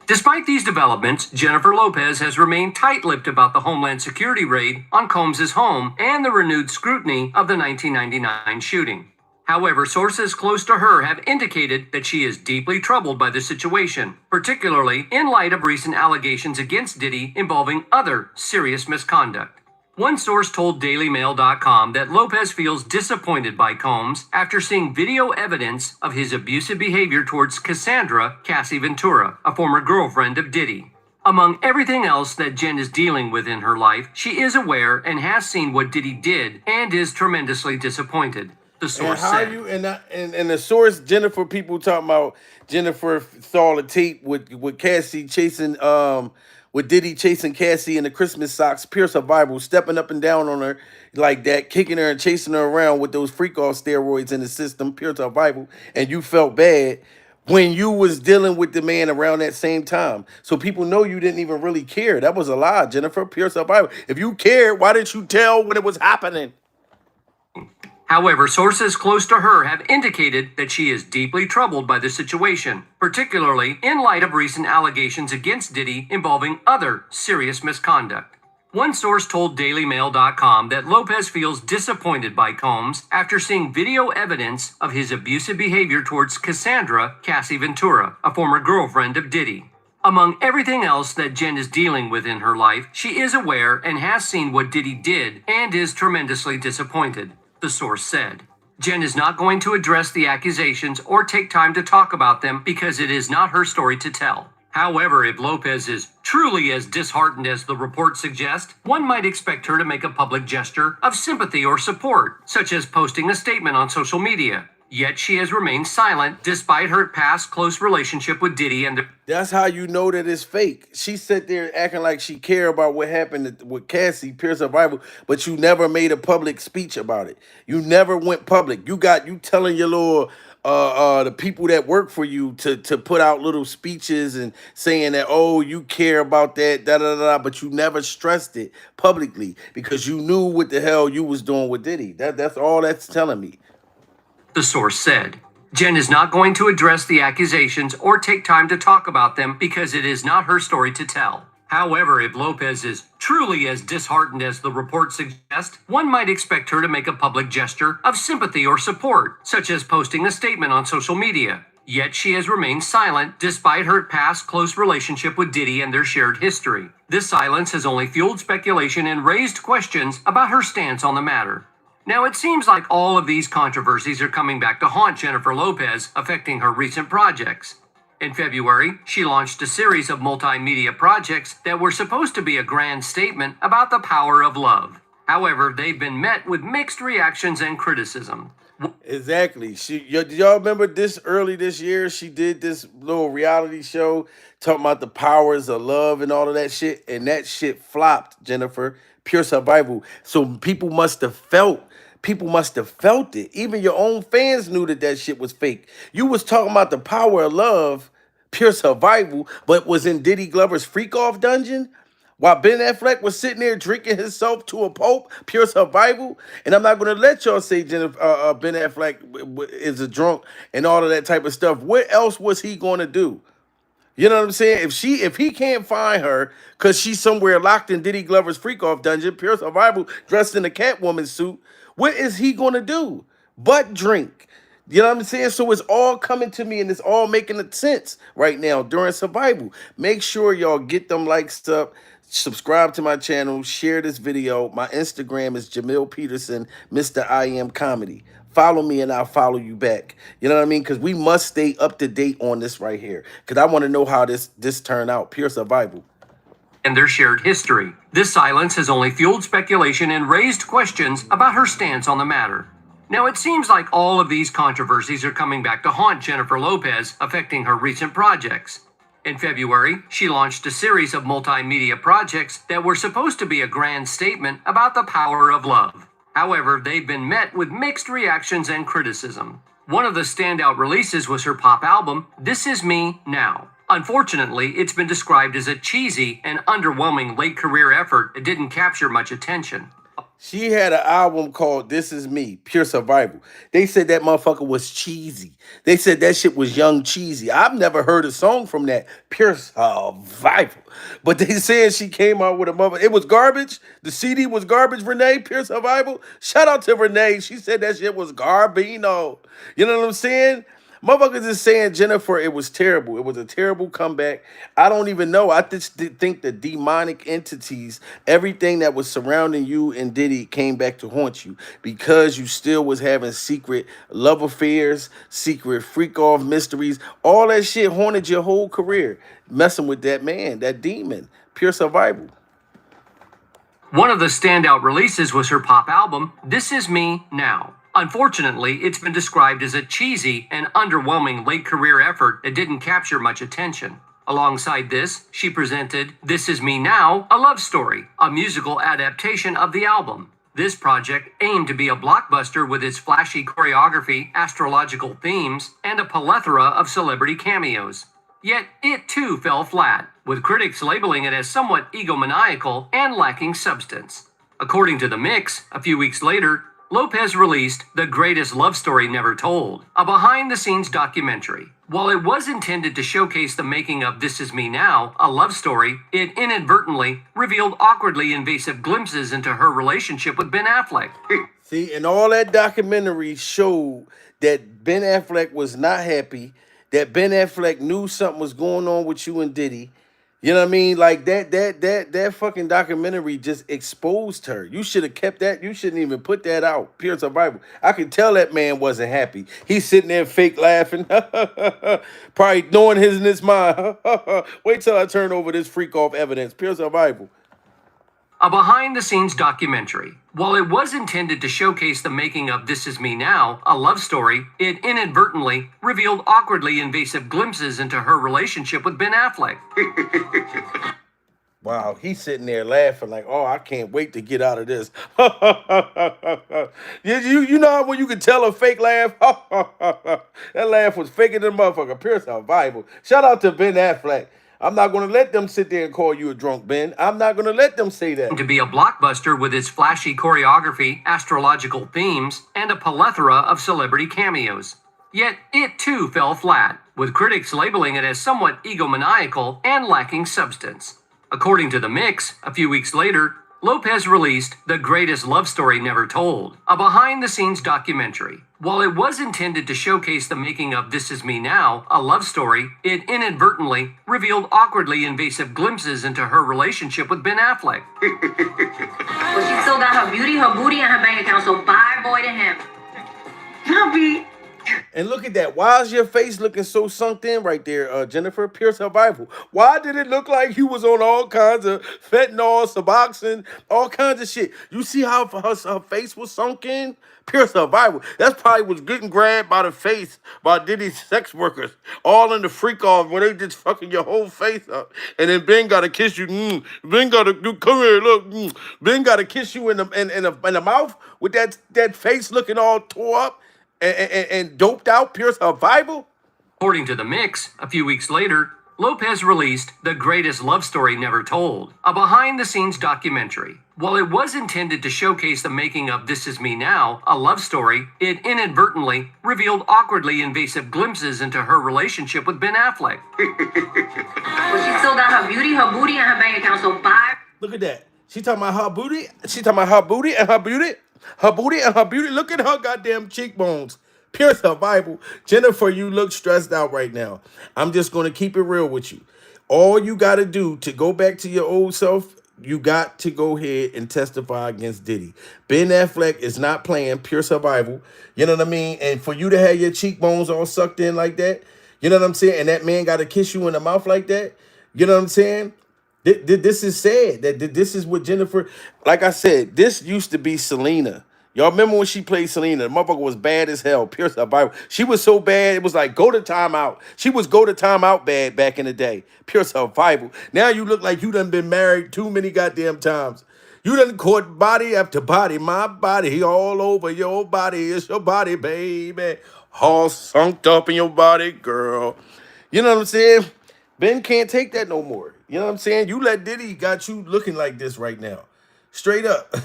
Despite these developments, Jennifer Lopez has remained tight-lipped about the Homeland Security raid on Combs' home and the renewed scrutiny of the 1999 shooting. However, sources close to her have indicated that she is deeply troubled by the situation, particularly in light of recent allegations against Diddy involving other serious misconduct. One source told DailyMail.com that Lopez feels disappointed by Combs after seeing video evidence of his abusive behavior towards Cassandra Cassie Ventura, a former girlfriend of Diddy. Among everything else that Jen is dealing with in her life, she is aware and has seen what Diddy did and is tremendously disappointed. The source said. And the source, Jennifer, people talking about Jennifer saw the tape with Cassie chasing with Diddy chasing Cassie in the Christmas socks, pure survival, stepping up and down on her like that, kicking her and chasing her around with those freak off steroids in the system, pure survival, and you felt bad when you was dealing with the man around that same time. So people know you didn't even really care. That was a lie, Jennifer, pure survival. If you cared, why didn't you tell when it was happening? However, sources close to her have indicated that she is deeply troubled by the situation, particularly in light of recent allegations against Diddy involving other serious misconduct. One source told DailyMail.com that Lopez feels disappointed by Combs after seeing video evidence of his abusive behavior towards Cassandra Cassie Ventura, a former girlfriend of Diddy. Among everything else that Jen is dealing with in her life, she is aware and has seen what Diddy did and is tremendously disappointed, the source said. Jen is not going to address the accusations or take time to talk about them because it is not her story to tell. However, if Lopez is truly as disheartened as the report suggests, one might expect her to make a public gesture of sympathy or support, such as posting a statement on social media. Yet she has remained silent despite her past close relationship with Diddy and That's how you know that it's fake. She sat there acting like she cared about what happened with Cassie, pure survival, but you never made a public speech about it. You never went public. You telling your little the people that work for you to put out little speeches and saying that, oh, you care about that, da da da, but you never stressed it publicly because you knew what the hell you was doing with Diddy. That's all that's telling me. the source said. Jen is not going to address the accusations or take time to talk about them because it is not her story to tell. However, if Lopez is truly as disheartened as the report suggests, one might expect her to make a public gesture of sympathy or support, such as posting a statement on social media. Yet she has remained silent despite her past close relationship with Diddy and their shared history. This silence has only fueled speculation and raised questions about her stance on the matter. Now, it seems like all of these controversies are coming back to haunt Jennifer Lopez, affecting her recent projects. In February, she launched a series of multimedia projects that were supposed to be a grand statement about the power of love. However, they've been met with mixed reactions and criticism. Exactly. Did y'all remember this early this year? She did this little reality show talking about the powers of love and all of that shit, and that shit flopped, Jennifer. Pure survival. So people must have felt it. Even your own fans knew that shit was fake. You was talking about the power of love, pure survival, but was in Diddy Glover's freak off dungeon while Ben Affleck was sitting there drinking himself to a pulp, pure survival. And I'm not going to let y'all say Jennifer, Ben Affleck is a drunk and all of that type of stuff. What else was he going to do? You know what I'm saying? If he can't find her because she's somewhere locked in Diddy Glover's freak off dungeon, pure survival, dressed in a Catwoman suit, what is he gonna do but drink? You know what I'm saying? So it's all coming to me and it's all making sense right now during survival. Make sure y'all get them likes up, subscribe to my channel, share this video. My Instagram is Jamil Peterson, Mr. I Am Comedy. Follow me and I'll follow you back. You know what I mean? Because we must stay up to date on this right here. Because I want to know how this turned out. Pure survival. And their shared history. This silence has only fueled speculation and raised questions about her stance on the matter. Now, it seems like all of these controversies are coming back to haunt Jennifer Lopez, affecting her recent projects. In February, she launched a series of multimedia projects that were supposed to be a grand statement about the power of love. However, they've been met with mixed reactions and criticism. One of the standout releases was her pop album, This Is Me Now. Unfortunately, it's been described as a cheesy and underwhelming late career effort that didn't capture much attention. She had an album called This Is Me, Pure Survival. They said that motherfucker was cheesy. They said that shit was young cheesy. I've never heard a song from that, Pure Survival. But they said she came out with a mother. It was garbage. The CD was garbage, Renee, Pure Survival. Shout out to Renee. She said that shit was garbino. You know what I'm saying? Motherfuckers is saying, Jennifer, it was terrible. It was a terrible comeback. I don't even know. I just think the demonic entities, everything that was surrounding you and Diddy came back to haunt you because you still was having secret love affairs, secret freak-off mysteries. All that shit haunted your whole career, messing with that man, that demon. Pure survival. One of the standout releases was her pop album, This Is Me Now. Unfortunately, it's been described as a cheesy and underwhelming late career effort that didn't capture much attention. Alongside this, she presented This Is Me Now, a Love Story, a musical adaptation of the album. This project aimed to be a blockbuster with its flashy choreography, astrological themes, and a plethora of celebrity cameos. Yet it too fell flat, with critics labeling it as somewhat egomaniacal and lacking substance. According to The Mix, a few weeks later, Lopez released The Greatest Love Story Never Told, a behind-the-scenes documentary. While it was intended to showcase the making of This Is Me Now, a love story, it inadvertently revealed awkwardly invasive glimpses into her relationship with Ben Affleck. See, and all that documentary showed that Ben Affleck was not happy, that Ben Affleck knew something was going on with you and Diddy. You know what I mean? Like that fucking documentary just exposed her. You should have kept that. You shouldn't even put that out. Pure survival. I could tell that man wasn't happy. He's sitting there fake laughing. Probably knowing his in his mind. Wait till I turn over this freak off evidence. Pure survival. A behind-the-scenes documentary. While it was intended to showcase the making of This Is Me Now, a love story, it inadvertently revealed awkwardly invasive glimpses into her relationship with Ben Affleck. Wow, he's sitting there laughing like, oh, I can't wait to get out of this. you know when you can tell a fake laugh? That laugh was faker than a motherfucker. Pure survival. Shout out to Ben Affleck. I'm not going to let them sit there and call you a drunk, Ben. I'm not going to let them say that. To be a blockbuster with its flashy choreography, astrological themes, and a plethora of celebrity cameos. Yet it too fell flat, with critics labeling it as somewhat egomaniacal and lacking substance. According to The Mix, a few weeks later, Lopez released The Greatest Love Story Never Told, a behind-the-scenes documentary. While it was intended to showcase the making of This Is Me Now, a love story, it inadvertently revealed awkwardly invasive glimpses into her relationship with Ben Affleck. But she still got her beauty, her booty, and her bank account, so bye boy to him. Happy. And look at that. Why is your face looking so sunk in right there, Jennifer? Pure survival. Why did it look like you was on all kinds of fentanyl, Suboxone, all kinds of shit? You see how her face was sunk in? Pure survival. That's probably was getting grabbed by the face by Diddy's sex workers, all in the freak off when they just fucking your whole face up. And then Ben got to kiss you. Ben got to come here, look. Ben got to kiss you in the mouth with that face looking all tore up. And doped out. Pure survival? According to The Mix, a few weeks later, Lopez released The Greatest Love Story Never Told, a behind-the-scenes documentary. While it was intended to showcase the making of This Is Me Now, a love story, it inadvertently revealed awkwardly invasive glimpses into her relationship with Ben Affleck. But she still got her beauty, her booty, and her bank account, so bye. Look at that. She talking about her booty. She talking about her booty and her beauty. Her booty and her beauty. Look at her goddamn cheekbones. Pure survival. Jennifer, you look stressed out right now. I'm just going to keep it real with you. All you got to do to go back to your old self, you got to go ahead and testify against Diddy. Ben Affleck is not playing. Pure survival. You know what I mean? And for you to have your cheekbones all sucked in like that, you know what I'm saying? And that man got to kiss you in the mouth like that. You know what I'm saying? This is sad. This is what Jennifer, like I said, this used to be Selena. Y'all remember when she played Selena? The motherfucker was bad as hell. Pure survival. She was so bad, it was like go to timeout. She was go to timeout bad back in the day. Pure survival. Now you look like you done been married too many goddamn times. You done caught body after body. My body all over your body. It's your body, baby. All sunk up in your body, girl. You know what I'm saying? Ben can't take that no more. You know what I'm saying? You let Diddy got you looking like this right now. Straight up.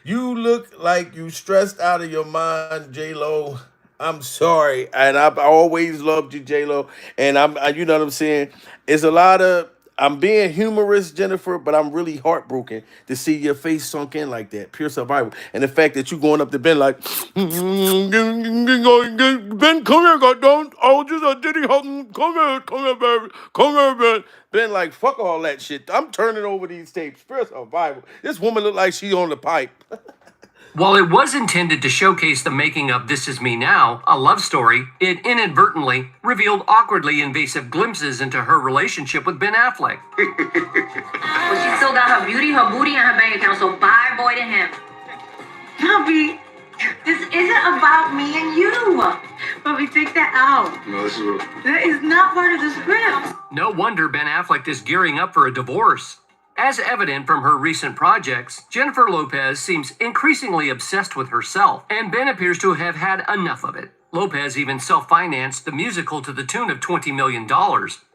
You look like you stressed out of your mind, J-Lo. I'm sorry. And I've always loved you, J-Lo. And you know what I'm saying? It's a lot of, I'm being humorous, Jennifer, but I'm really heartbroken to see your face sunk in like that. Pure survival. And the fact that you going up to Ben like, Ben, come here, goddamn. Oh, just a Diddy, come here, baby. Come here, Ben. Ben like, fuck all that shit. I'm turning over these tapes. Pure survival. This woman look like she on the pipe. While it was intended to showcase the making of This Is Me Now, a love story, it inadvertently revealed awkwardly invasive glimpses into her relationship with Ben Affleck. But she still got her beauty, her booty, and her bank account, so bye boy to him. Bobby, this isn't about me and you. Bobby, take that out. No, this is what... That is not part of the script. No wonder Ben Affleck is gearing up for a divorce. As evident from her recent projects, Jennifer Lopez seems increasingly obsessed with herself, and Ben appears to have had enough of it. Lopez even self-financed the musical to the tune of $20 million,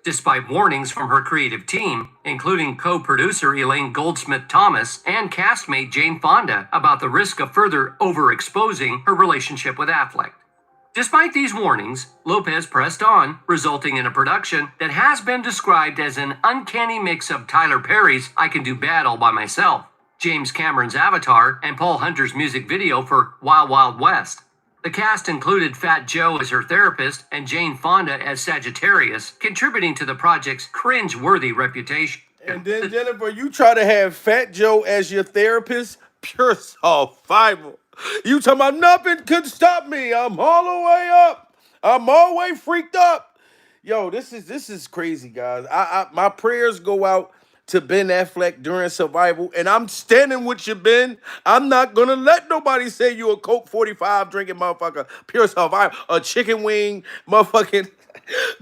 despite warnings from her creative team, including co-producer Elaine Goldsmith-Thomas and castmate Jane Fonda, about the risk of further overexposing her relationship with Affleck. Despite these warnings, Lopez pressed on, resulting in a production that has been described as an uncanny mix of Tyler Perry's I Can Do Bad All By Myself, James Cameron's Avatar, and Paul Hunter's music video for Wild Wild West. The cast included Fat Joe as her therapist and Jane Fonda as Sagittarius, contributing to the project's cringe-worthy reputation. And then, Jennifer, you try to have Fat Joe as your therapist? Pure survival. You talking about nothing could stop me. I'm all the way up. I'm all the way freaked up. Yo, this is crazy, guys. My prayers go out to Ben Affleck during survival, and I'm standing with you, Ben. I'm not gonna let nobody say you a Coke 45 drinking motherfucker. Pure survival. A chicken wing, motherfucking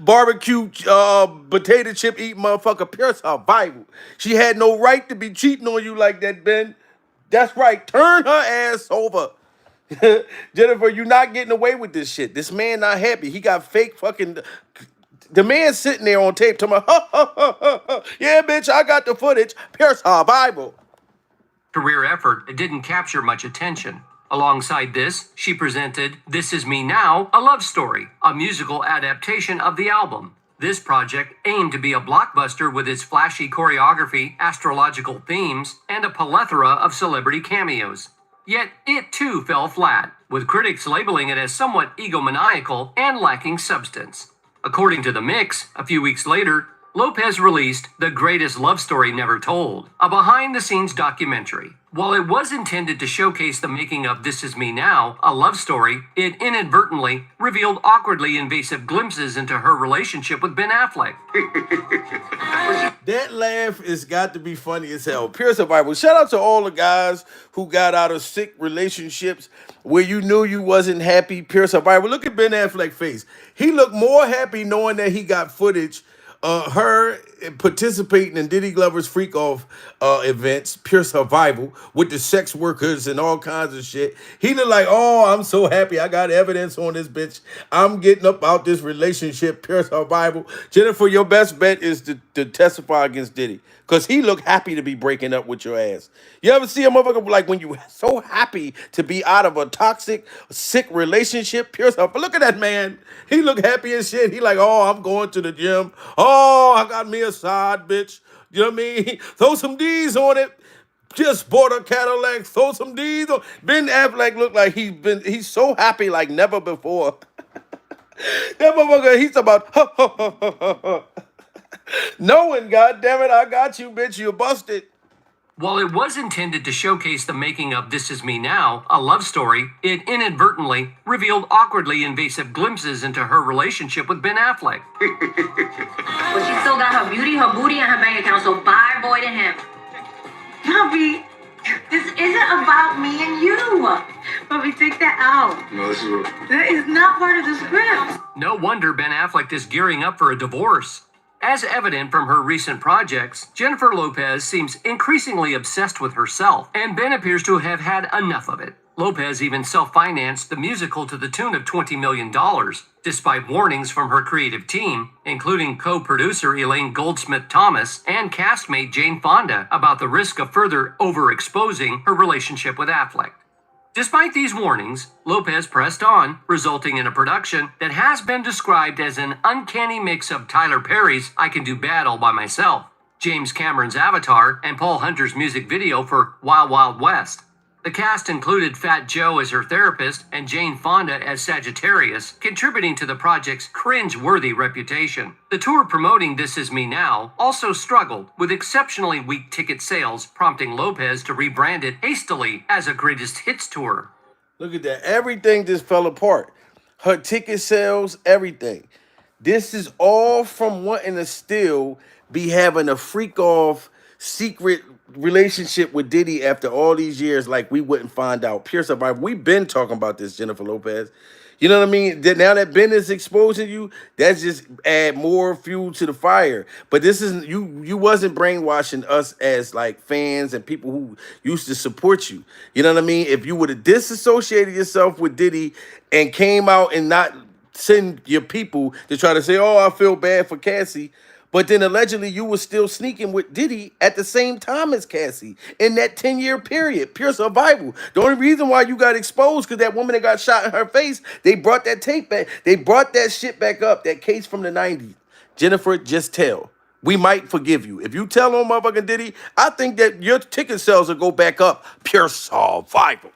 barbecue potato chip eating motherfucker. Pure survival. She had no right to be cheating on you like that, Ben. That's right. Turn her ass over. Jennifer, you're not getting away with this shit. This man not happy. He got fake fucking... The man sitting there on tape talking about, yeah, bitch, I got the footage. Pure survival. Career effort, it didn't capture much attention. Alongside this, she presented This Is Me Now, a love story, a musical adaptation of the album. This project aimed to be a blockbuster with its flashy choreography, astrological themes, and a plethora of celebrity cameos. Yet it too fell flat, with critics labeling it as somewhat egomaniacal and lacking substance. According to The Mix, a few weeks later, Lopez released The Greatest Love Story Never Told, a behind-the-scenes documentary. While it was intended to showcase the making of This Is Me Now, a love story, it inadvertently revealed awkwardly invasive glimpses into her relationship with Ben Affleck. That laugh has got to be funny as hell. Pure survival. Shout out to all the guys who got out of sick relationships where you knew you wasn't happy. Pure survival. Look at Ben Affleck's face. He looked more happy knowing that he got footage her participating in Diddy Glover's freak off events, Pure Survival, with the sex workers and all kinds of shit. He looked like, oh, I'm so happy. I got evidence on this bitch. I'm getting up out this relationship, Pure Survival. Jennifer, your best bet is to testify against Diddy, because he looked happy to be breaking up with your ass. You ever see a motherfucker like when you so happy to be out of a toxic, sick relationship? Pure Survival. Look at that man. He look happy as shit. He like, oh, I'm going to the gym. Oh, I got me a side bitch. You know what I mean? Throw some D's on it. Just bought a Cadillac. Throw some D's on. Ben Affleck look like he's so happy like never before. That motherfucker, he's about knowing, goddammit, I got you, bitch. You busted. While it was intended to showcase the making of This Is Me Now, a love story, it inadvertently revealed awkwardly invasive glimpses into her relationship with Ben Affleck. But she still got her beauty, her booty, and her bank account, so bye boy to him. Bobby, this isn't about me and you. Bobby, take that out. No, this is That is not part of the script. No wonder Ben Affleck is gearing up for a divorce. As evident from her recent projects, Jennifer Lopez seems increasingly obsessed with herself, and Ben appears to have had enough of it. Lopez even self-financed the musical to the tune of $20 million, despite warnings from her creative team, including co-producer Elaine Goldsmith-Thomas and castmate Jane Fonda, about the risk of further overexposing her relationship with Affleck. Despite these warnings, Lopez pressed on, resulting in a production that has been described as an uncanny mix of Tyler Perry's I Can Do Bad All By Myself, James Cameron's Avatar, and Paul Hunter's music video for Wild Wild West. The cast included Fat Joe as her therapist and Jane Fonda as Sagittarius, contributing to the project's cringe-worthy reputation. The tour promoting This Is Me Now also struggled, with exceptionally weak ticket sales, prompting Lopez to rebrand it hastily as a greatest hits tour. Look at that. Everything just fell apart. Her ticket sales, everything. This is all from wanting to still be having a freak off secret relationship with Diddy after all these years, like we wouldn't find out. Pure survival. We've been talking about this, Jennifer Lopez. You know what I mean? Now that Ben is exposing you, that's just add more fuel to the fire. But this isn't you. You wasn't brainwashing us as like fans and people who used to support you. You know what I mean? If you would have disassociated yourself with Diddy and came out and not send your people to try to say, "Oh, I feel bad for Cassie." But then allegedly you were still sneaking with Diddy at the same time as Cassie in that 10-year period. Pure survival. The only reason why you got exposed because that woman that got shot in her face, they brought that tape back. They brought that shit back up, that case from the 90s. Jennifer, just tell. We might forgive you. If you tell on motherfucking Diddy, I think that your ticket sales will go back up. Pure survival.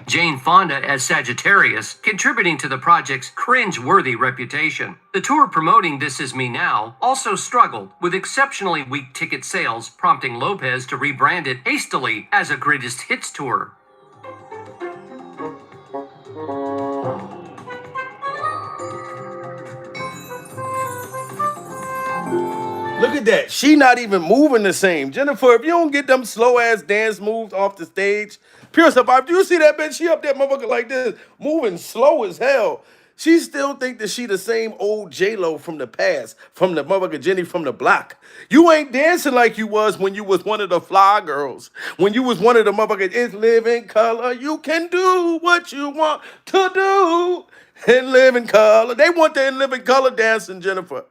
Jane Fonda as Sagittarius, contributing to the project's cringe-worthy reputation. The tour promoting This Is Me Now also struggled with exceptionally weak ticket sales, prompting Lopez to rebrand it hastily as a greatest hits tour. Look at that. She not even moving the same. Jennifer, if you don't get them slow-ass dance moves off the stage, pure survival. Do you see that bitch? She up there motherfucker like this, moving slow as hell. She still think that she the same old J-Lo from the past, from the motherfucker Jenny from the block. You ain't dancing like you was when you was one of the fly girls. When you was one of the motherfuckers, it's living color. You can do what you want to do in living color. They want that in living color dancing, Jennifer.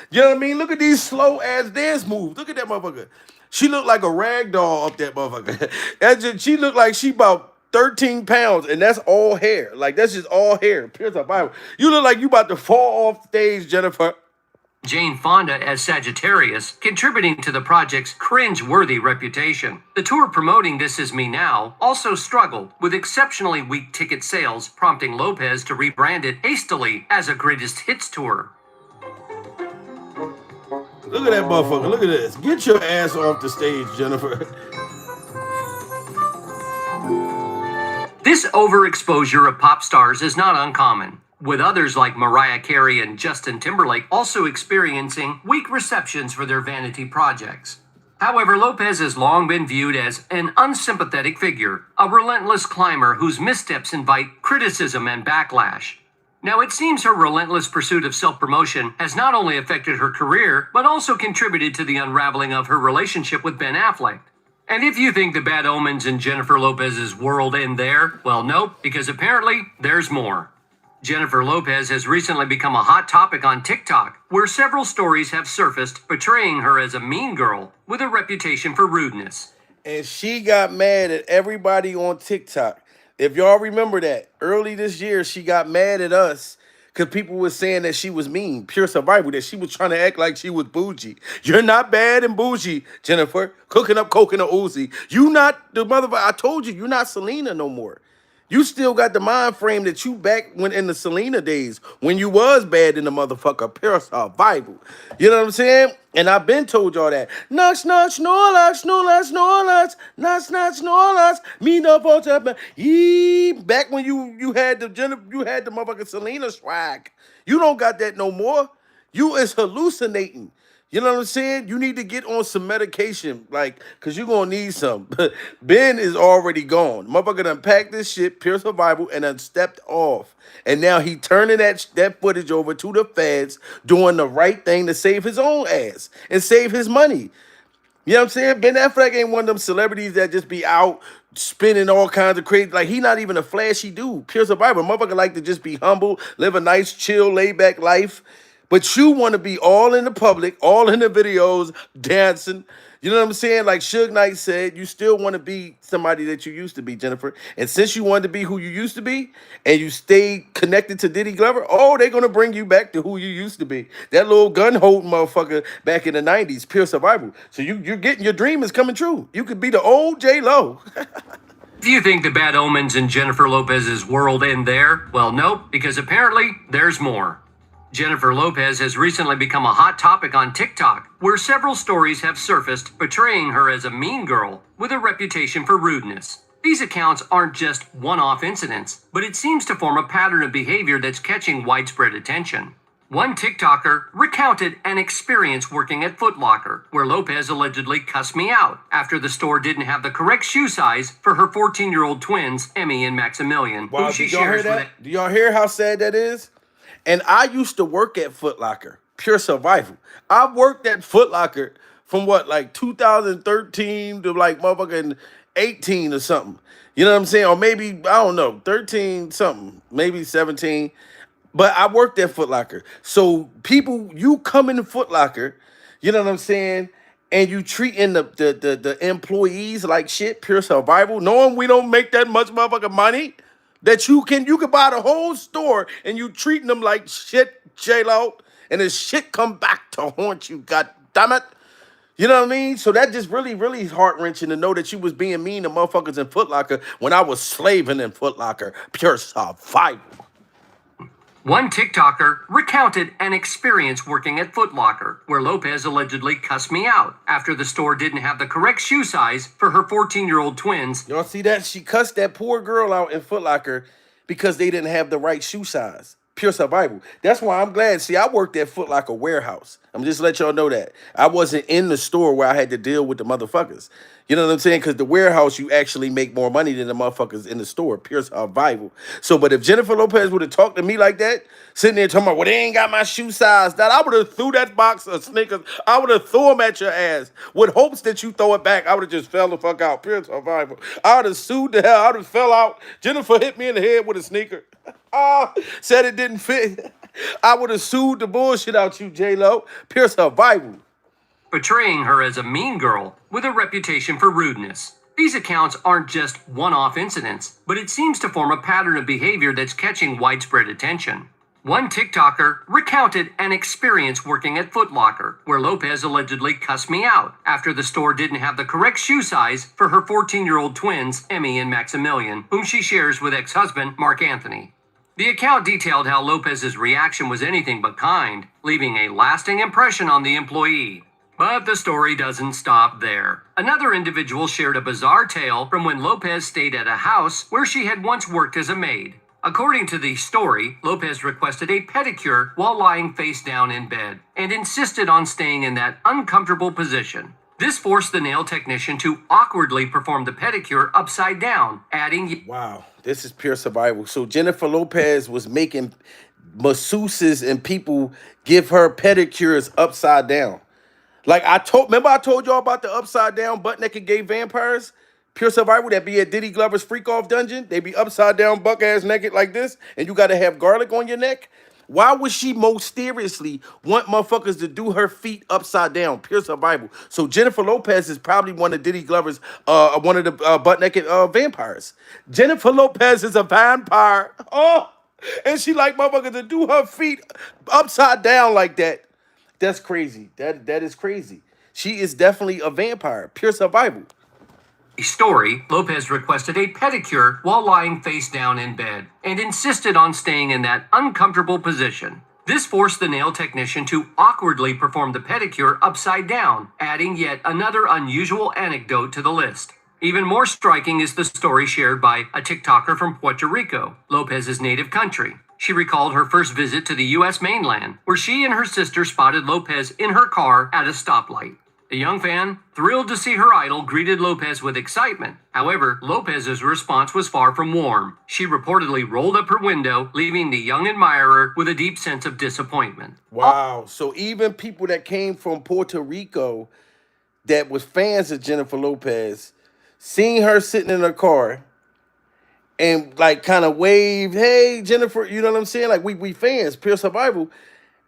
You know what I mean? Look at these slow ass dance moves. Look at that motherfucker. She looked like a rag doll up that motherfucker. She looked like she about 13 pounds, and that's all hair. Like, that's just all hair. Pure survival. You look like you about to fall off stage, Jennifer. Jane Fonda as Sagittarius, contributing to the project's cringe-worthy reputation. The tour promoting This Is Me Now also struggled with exceptionally weak ticket sales, prompting Lopez to rebrand it hastily as a greatest hits tour. Look at that motherfucker. Look at this. Get your ass off the stage, Jennifer. This overexposure of pop stars is not uncommon, with others like Mariah Carey and Justin Timberlake also experiencing weak receptions for their vanity projects. However, Lopez has long been viewed as an unsympathetic figure, a relentless climber whose missteps invite criticism and backlash. Now, it seems her relentless pursuit of self-promotion has not only affected her career, but also contributed to the unraveling of her relationship with Ben Affleck. And if you think the bad omens in Jennifer Lopez's world end there, well, nope, because apparently there's more. Jennifer Lopez has recently become a hot topic on TikTok, where several stories have surfaced portraying her as a mean girl with a reputation for rudeness. And she got mad at everybody on TikTok. If y'all remember that, early this year, she got mad at us because people were saying that she was mean, pure survival, that she was trying to act like she was bougie. You're not bad and bougie, Jennifer. Cooking up coconut Uzi. You not the motherfucker. I told you, you're not Selena no more. You still got the mind frame that you back when in the Selena days when you was bad in the motherfucker, pure survival. You know what I'm saying? And I've been told y'all that. Knox, knox, snorlax, snorlax, snorlax, knox, knox, snorlax, me no for back when you had the motherfucking Selena swag. You don't got that no more. You is hallucinating. You know what I'm saying? You need to get on some medication, like, because you're going to need some. Ben is already gone. Motherfucker done packed this shit, pure survival, and done stepped off. And now he turning that footage over to the feds, doing the right thing to save his own ass and save his money. You know what I'm saying? Ben Affleck ain't one of them celebrities that just be out spinning all kinds of crazy. Like, he not even a flashy dude. Pure survival. Motherfucker like to just be humble, live a nice, chill, laid-back life. But you want to be all in the public, all in the videos, dancing. You know what I'm saying? Like Suge Knight said, you still want to be somebody that you used to be, Jennifer. And since you wanted to be who you used to be, and you stayed connected to Diddy Glover, oh, they're going to bring you back to who you used to be. That little gun-holding motherfucker back in the 90s, pure survival. So you're getting, your dream is coming true. You could be the old J-Lo. Do you think the bad omens in Jennifer Lopez's world end there? Well, nope, because apparently there's more. Jennifer Lopez has recently become a hot topic on TikTok, where several stories have surfaced portraying her as a mean girl with a reputation for rudeness. These accounts aren't just one-off incidents, but it seems to form a pattern of behavior that's catching widespread attention. One TikToker recounted an experience working at Foot Locker, where Lopez allegedly cussed me out after the store didn't have the correct shoe size for her 14-year-old twins, Emmy and Maximilian, Wow, whom she did y'all hear shares with that? Do y'all hear how sad that is? And I used to work at Foot Locker, pure survival. I worked at Foot Locker from what, like 2013 to like motherfucking 18 or something. You know what I'm saying? Or maybe, I don't know, 13 something, maybe 17. But I worked at Foot Locker. So people, you come in Foot Locker, you know what I'm saying? And you treating the employees like shit, pure survival, knowing we don't make that much motherfucking money, that you can buy the whole store and you treating them like shit, J-Lo, and the shit come back to haunt you, god damn it. You know what I mean? So that just really, really heart-wrenching to know that you was being mean to motherfuckers in Foot Locker when I was slaving in Foot Locker, pure survival. One TikToker recounted an experience working at Foot Locker, where Lopez allegedly cussed me out after the store didn't have the correct shoe size for her 14-year-old twins. Y'all see that? She cussed that poor girl out in Foot Locker because they didn't have the right shoe size. Pure survival. That's why I'm glad. See, I worked at Foot Locker warehouse. I'm just let y'all know that. I wasn't in the store where I had to deal with the motherfuckers. You know what I'm saying? Because the warehouse, you actually make more money than the motherfuckers in the store. Pure survival. So, but if Jennifer Lopez would have talked to me like that, sitting there talking about, well, they ain't got my shoe size, that I would have threw that box of sneakers. I would have threw them at your ass with hopes that you throw it back. I would have just fell the fuck out. Pure survival. I would have sued the hell. I would have fell out. Jennifer hit me in the head with a sneaker. Said it didn't fit. I would have sued the bullshit out you, J-Lo. Pure survival. Portraying her as a mean girl with a reputation for rudeness. These accounts aren't just one-off incidents, but it seems to form a pattern of behavior that's catching widespread attention. One TikToker recounted an experience working at Foot Locker, where Lopez allegedly cussed me out after the store didn't have the correct shoe size for her 14-year-old twins, Emmy and Maximilian, whom she shares with ex-husband Mark Anthony. The account detailed how Lopez's reaction was anything but kind, leaving a lasting impression on the employee. But the story doesn't stop there. Another individual shared a bizarre tale from when Lopez stayed at a house where she had once worked as a maid. According to the story, Lopez requested a pedicure while lying face down in bed and insisted on staying in that uncomfortable position. This forced the nail technician to awkwardly perform the pedicure upside down, adding, Wow, this is pure survival. So Jennifer Lopez was making masseuses and people give her pedicures upside down. Like remember I told y'all about the upside down butt naked gay vampires? Pure survival that be at Diddy Glover's freak off dungeon. They be upside down, buck ass naked like this, and you gotta have garlic on your neck. Why would she mysteriously want motherfuckers to do her feet upside down? Pure survival. So Jennifer Lopez is probably one of Diddy Glover's, one of the butt naked vampires. Jennifer Lopez is a vampire. Oh, and she like motherfuckers to do her feet upside down like that. That's crazy. That is crazy. She is definitely a vampire. Pure survival. Story, Lopez requested a pedicure while lying face down in bed and insisted on staying in that uncomfortable position. This forced the nail technician to awkwardly perform the pedicure upside down, adding yet another unusual anecdote to the list. Even more striking is the story shared by a TikToker from Puerto Rico, Lopez's native country. She recalled her first visit to the U.S. mainland, where she and her sister spotted Lopez in her car at a stoplight. The young fan, thrilled to see her idol, greeted Lopez with excitement. However, Lopez's response was far from warm. She reportedly rolled up her window, leaving the young admirer with a deep sense of disappointment. Wow. So even people that came from Puerto Rico that was fans of Jennifer Lopez, seeing her sitting in her car and like kind of wave, hey, Jennifer, you know what I'm saying? Like we fans, pure survival.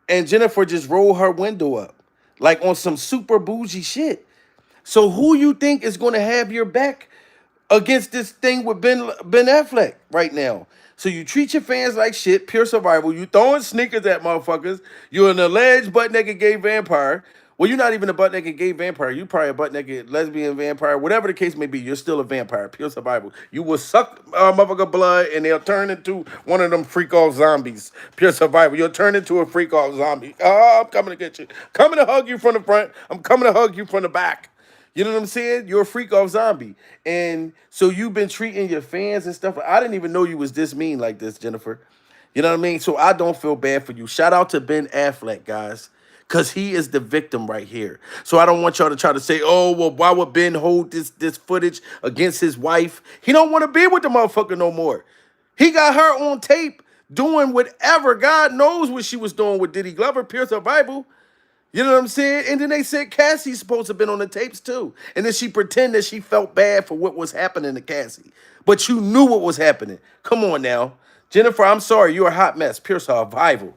And Jennifer just rolled her window up like on some super bougie shit. So who you think is going to have your back against this thing with Ben Affleck right now? So you treat your fans like shit, pure survival. You throwing sneakers at motherfuckers. You're an alleged butt-naked gay vampire. Well, you're not even a butt-naked gay vampire. You're probably a butt-naked lesbian vampire. Whatever the case may be, you're still a vampire. Pure survival. You will suck motherfucker blood, and they'll turn into one of them freak-off zombies. Pure survival. You'll turn into a freak-off zombie. Oh, I'm coming to get you. Coming to hug you from the front. I'm coming to hug you from the back. You know what I'm saying? You're a freak-off zombie. And so you've been treating your fans and stuff. I didn't even know you was this mean like this, Jennifer. You know what I mean? So I don't feel bad for you. Shout out to Ben Affleck, guys, because he is the victim right here. So I don't want y'all to try to say, oh, well, why would Ben hold this footage against his wife? He don't want to be with the motherfucker no more. He got her on tape doing whatever. God knows what she was doing with Diddy Glover, Pierce her Bible. You know what I'm saying? And then they said Cassie's supposed to have been on the tapes too. And then she pretended that she felt bad for what was happening to Cassie. But you knew what was happening. Come on now. Jennifer, I'm sorry. You're a hot mess. Pierce survival.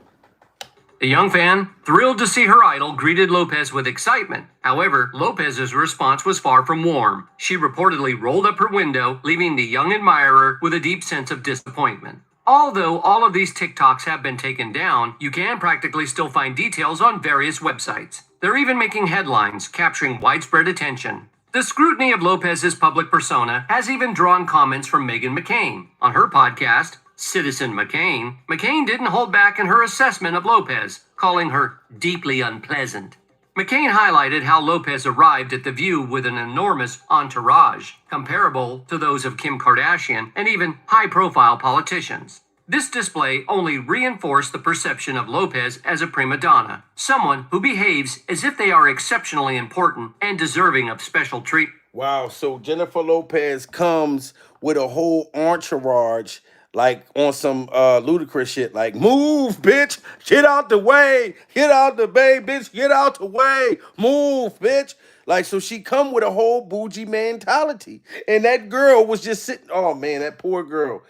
The young fan, thrilled to see her idol, greeted Lopez with excitement. However, Lopez's response was far from warm. She reportedly rolled up her window, leaving the young admirer with a deep sense of disappointment. Although all of these TikToks have been taken down, you can practically still find details on various websites. They're even making headlines, capturing widespread attention. The scrutiny of Lopez's public persona has even drawn comments from Meghan McCain. On her podcast, Citizen McCain, McCain didn't hold back in her assessment of Lopez, calling her deeply unpleasant. McCain highlighted how Lopez arrived at The View with an enormous entourage, comparable to those of Kim Kardashian and even high-profile politicians. This display only reinforced the perception of Lopez as a prima donna, someone who behaves as if they are exceptionally important and deserving of special treatment. Wow, so Jennifer Lopez comes with a whole entourage, like on some ludicrous shit, like move, bitch, get out the way, get out the way, bitch, get out the way, move, bitch. Like, so she come with a whole bougie mentality, and that girl was just sitting. Oh man, that poor girl,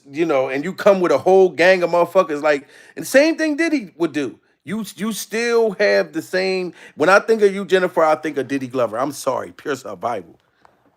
you know. And you come with a whole gang of motherfuckers, like, and the same thing Diddy would do. You still have the same. When I think of you, Jennifer, I think of Diddy Glover. I'm sorry, Pierce her Bible.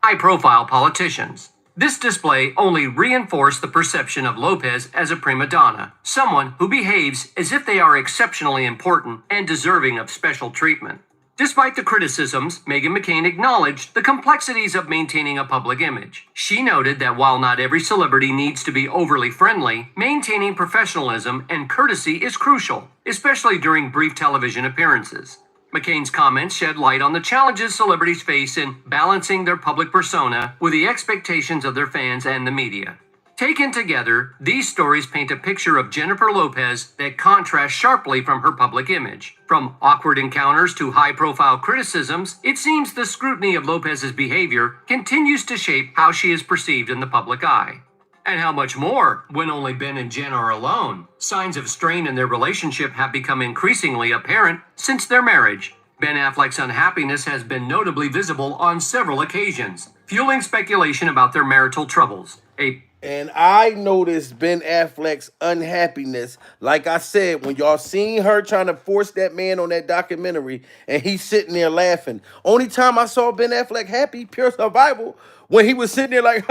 High-profile politicians. This display only reinforced the perception of Lopez as a prima donna, someone who behaves as if they are exceptionally important and deserving of special treatment. Despite the criticisms, Meghan McCain acknowledged the complexities of maintaining a public image. She noted that while not every celebrity needs to be overly friendly, maintaining professionalism and courtesy is crucial, especially during brief television appearances. McCain's comments shed light on the challenges celebrities face in balancing their public persona with the expectations of their fans and the media. Taken together, these stories paint a picture of Jennifer Lopez that contrasts sharply from her public image. From awkward encounters to high-profile criticisms, it seems the scrutiny of Lopez's behavior continues to shape how she is perceived in the public eye. And how much more when only Ben and Jen are alone? Signs of strain in their relationship have become increasingly apparent since their marriage. Ben Affleck's unhappiness has been notably visible on several occasions, fueling speculation about their marital troubles. And I noticed Ben Affleck's unhappiness. Like I said, when y'all seen her trying to force that man on that documentary and he's sitting there laughing. Only time I saw Ben Affleck happy, pure survival, when he was sitting there like,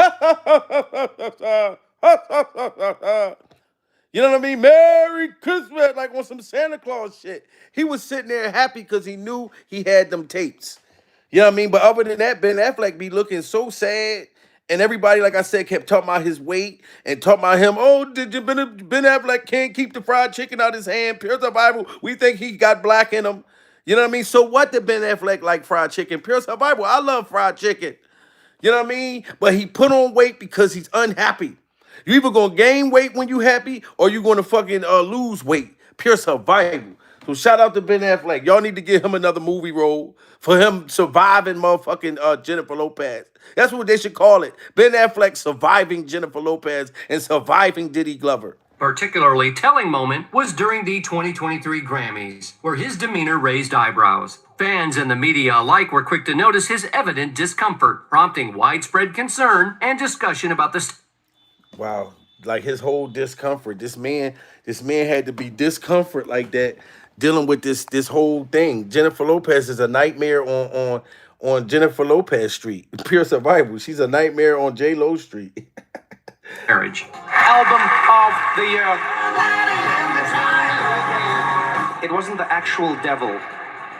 you know what I mean? Merry Christmas, like on some Santa Claus shit. He was sitting there happy because he knew he had them tapes. You know what I mean? But other than that, Ben Affleck be looking so sad. And everybody, like I said, kept talking about his weight and talking about him. Oh, did you Ben Affleck can't keep the fried chicken out his hand? Pure survival. We think he got black in him. You know what I mean? So what did Ben Affleck like fried chicken? Pure survival. I love fried chicken. You know what I mean? But he put on weight because he's unhappy. You either gonna gain weight when you happy or you gonna fucking lose weight. Pure survival. So shout out to Ben Affleck. Y'all need to give him another movie role for him surviving motherfucking Jennifer Lopez. That's what they should call it. Ben Affleck surviving Jennifer Lopez and surviving Diddy Glover. Particularly telling moment was during the 2023 Grammys, where his demeanor raised eyebrows. Fans and the media alike were quick to notice his evident discomfort, prompting widespread concern and discussion about the Wow, like his whole discomfort. This man had to be discomfort like that, dealing with this whole thing. Jennifer Lopez is a nightmare on Jennifer Lopez Street. Pure survival. She's a nightmare on J-Lo Street. marriage. Album of the year. It wasn't the actual devil.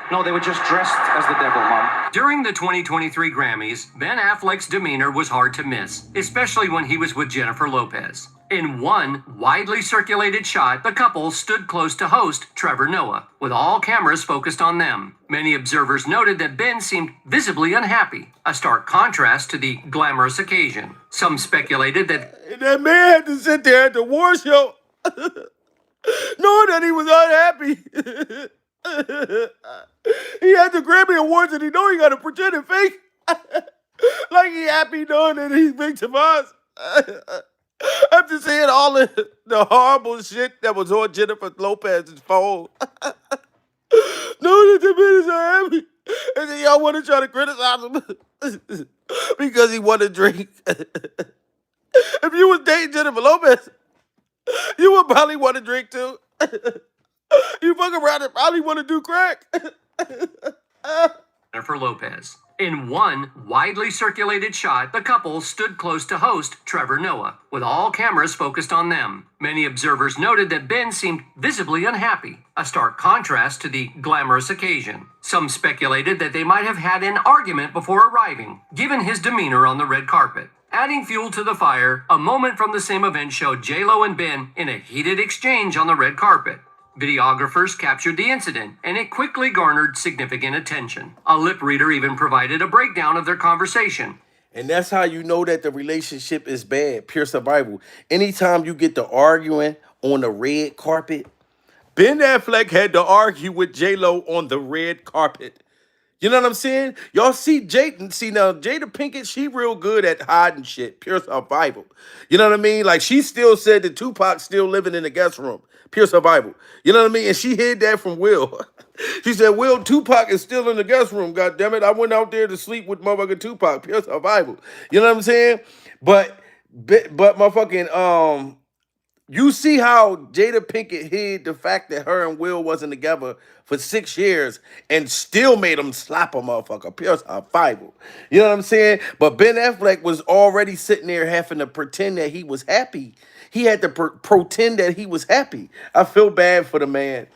No, they were just dressed as the devil, Mom. During the 2023 Grammys, Ben Affleck's demeanor was hard to miss, especially when he was with Jennifer Lopez. In one widely circulated shot, the couple stood close to host Trevor Noah, with all cameras focused on them. Many observers noted that Ben seemed visibly unhappy, a stark contrast to the glamorous occasion. Some speculated that that man had to sit there at the war show. knowing that he was unhappy. He had the Grammy Awards and he know he got to pretend and fake like he happy knowing that he's victimized. After seeing all the horrible shit that was on Jennifer Lopez's phone. Knowing that the man is unhappy. And then y'all want to try to criticize him because he wanted to drink. If you was dating Jennifer Lopez, you would probably want to drink too. You fuck around and probably want to do crack. Jennifer Lopez. In one widely circulated shot, the couple stood close to host Trevor Noah, with all cameras focused on them. Many observers noted that Ben seemed visibly unhappy, a stark contrast to the glamorous occasion. Some speculated that they might have had an argument before arriving, given his demeanor on the red carpet. Adding fuel to the fire, a moment from the same event showed J-Lo and Ben in a heated exchange on the red carpet. Videographers captured the incident, and it quickly garnered significant attention. A lip reader even provided a breakdown of their conversation. And that's how you know that the relationship is bad, pure survival. Anytime you get to arguing on the red carpet, Ben Affleck had to argue with J-Lo on the red carpet. You know what I'm saying? Y'all see now Jada Pinkett, she real good at hiding shit, pure survival. You know what I mean? Like she still said that Tupac's still living in the guest room, pure survival. You know what I mean? And she hid that from Will. She said, Will, Tupac is still in the guest room, God damn it. I went out there to sleep with motherfucking Tupac, pure survival. You know what I'm saying? But motherfucking, you see how Jada Pinkett hid the fact that her and Will wasn't together for 6 years and still made him slap a motherfucker. Pure survival. You know what I'm saying? But Ben Affleck was already sitting there having to pretend that he was happy. He had to pretend that he was happy. I feel bad for the man.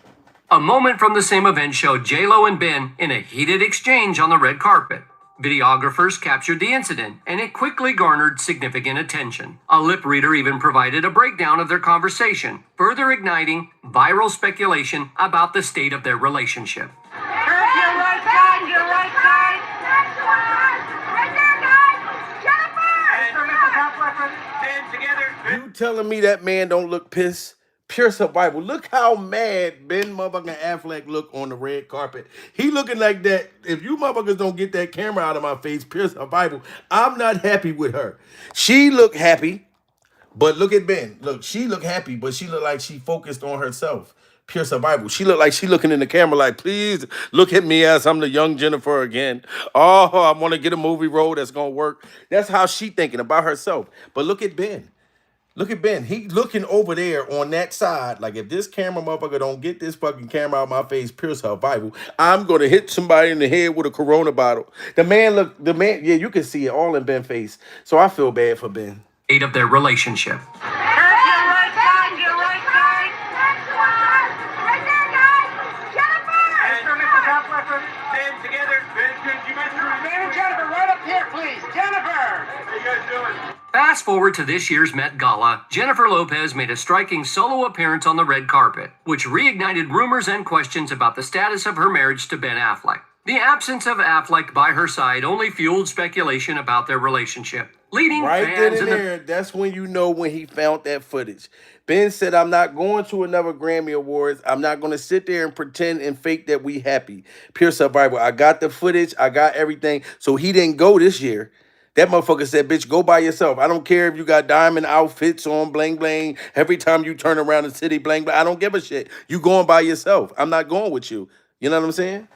A moment from the same event showed J-Lo and Ben in a heated exchange on the red carpet. Videographers captured the incident, and it quickly garnered significant attention. A lip reader even provided a breakdown of their conversation, further igniting viral speculation about the state of their relationship. Your right side, your right side. Right there, guys. Jennifer! You telling me that man don't look pissed? Pure survival. Look how mad Ben motherfucking Affleck look on the red carpet. He looking like that. If you motherfuckers don't get that camera out of my face, pure survival, I'm not happy with her. She look happy, but look at Ben. Look, she look happy, but she look like she focused on herself. Pure survival. She look like she looking in the camera like, please look at me as I'm the young Jennifer again. Oh, I want to get a movie role that's going to work. That's how she thinking about herself. But look at Ben. Look at Ben. He looking over there on that side. Like, if this camera motherfucker don't get this fucking camera out of my face, pure survival, I'm going to hit somebody in the head with a Corona bottle. Yeah, you can see it all in Ben's face. So I feel bad for Ben. State of their relationship. Your right side, your right side. Right there, guys. Jennifer! Stand together. Ben and Jennifer, right up here, please. Jennifer! How you guys doing? Fast forward to this year's Met Gala, Jennifer Lopez made a striking solo appearance on the red carpet, which reignited rumors and questions about the status of her marriage to Ben Affleck. The absence of Affleck by her side only fueled speculation about their relationship, leading Right then fans and there, that's when you know when he found that footage. Ben said, I'm not going to another Grammy Awards. I'm not going to sit there and pretend and fake that we happy. Pure survival. I got the footage. I got everything. So he didn't go this year. That motherfucker said, bitch, go by yourself. I don't care if you got diamond outfits on, bling, bling. Every time you turn around the city, bling, bling. I don't give a shit. You going by yourself. I'm not going with you. You know what I'm saying?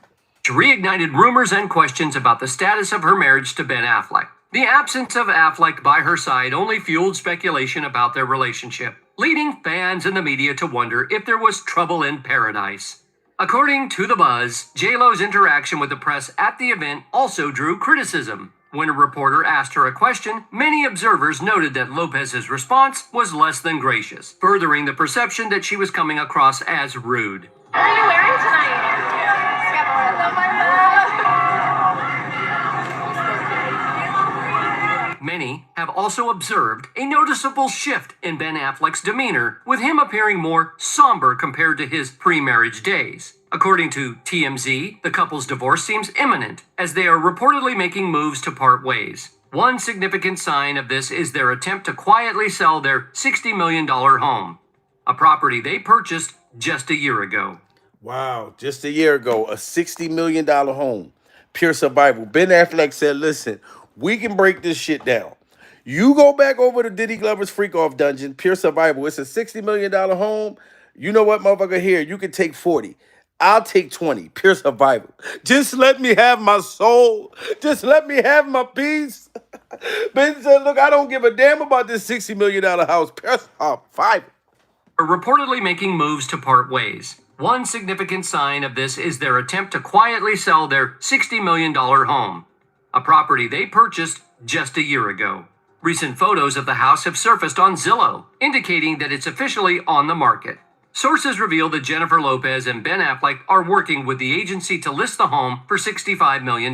Reignited rumors and questions about the status of her marriage to Ben Affleck. The absence of Affleck by her side only fueled speculation about their relationship, leading fans and the media to wonder if there was trouble in paradise. According to The Buzz, J-Lo's interaction with the press at the event also drew criticism. When a reporter asked her a question, many observers noted that Lopez's response was less than gracious, furthering the perception that she was coming across as rude. What are you wearing tonight? Many have also observed a noticeable shift in Ben Affleck's demeanor, with him appearing more somber compared to his pre-marriage days. According to TMZ, the couple's divorce seems imminent, as they are reportedly making moves to part ways. One significant sign of this is their attempt to quietly sell their $60 million home. a property they purchased just a year ago. Wow, just a year ago, a $60 million home, pure survival. Ben Affleck said, listen, we can break this shit down. You go back over to Diddy Glover's Freak Off Dungeon, pure survival. It's a $60 million home. You know what, motherfucker, here, you can take 40. I'll take 20, pure survival. Just let me have my soul. Just let me have my peace. Ben said, look, I don't give a damn about this $60 million house, pure survival. Are reportedly making moves to part ways. One significant sign of this is their attempt to quietly sell their $60 million home, a property they purchased just a year ago. Recent photos of the house have surfaced on Zillow, indicating that it's officially on the market. Sources reveal that Jennifer Lopez and Ben Affleck are working with the agency to list the home for $65 million.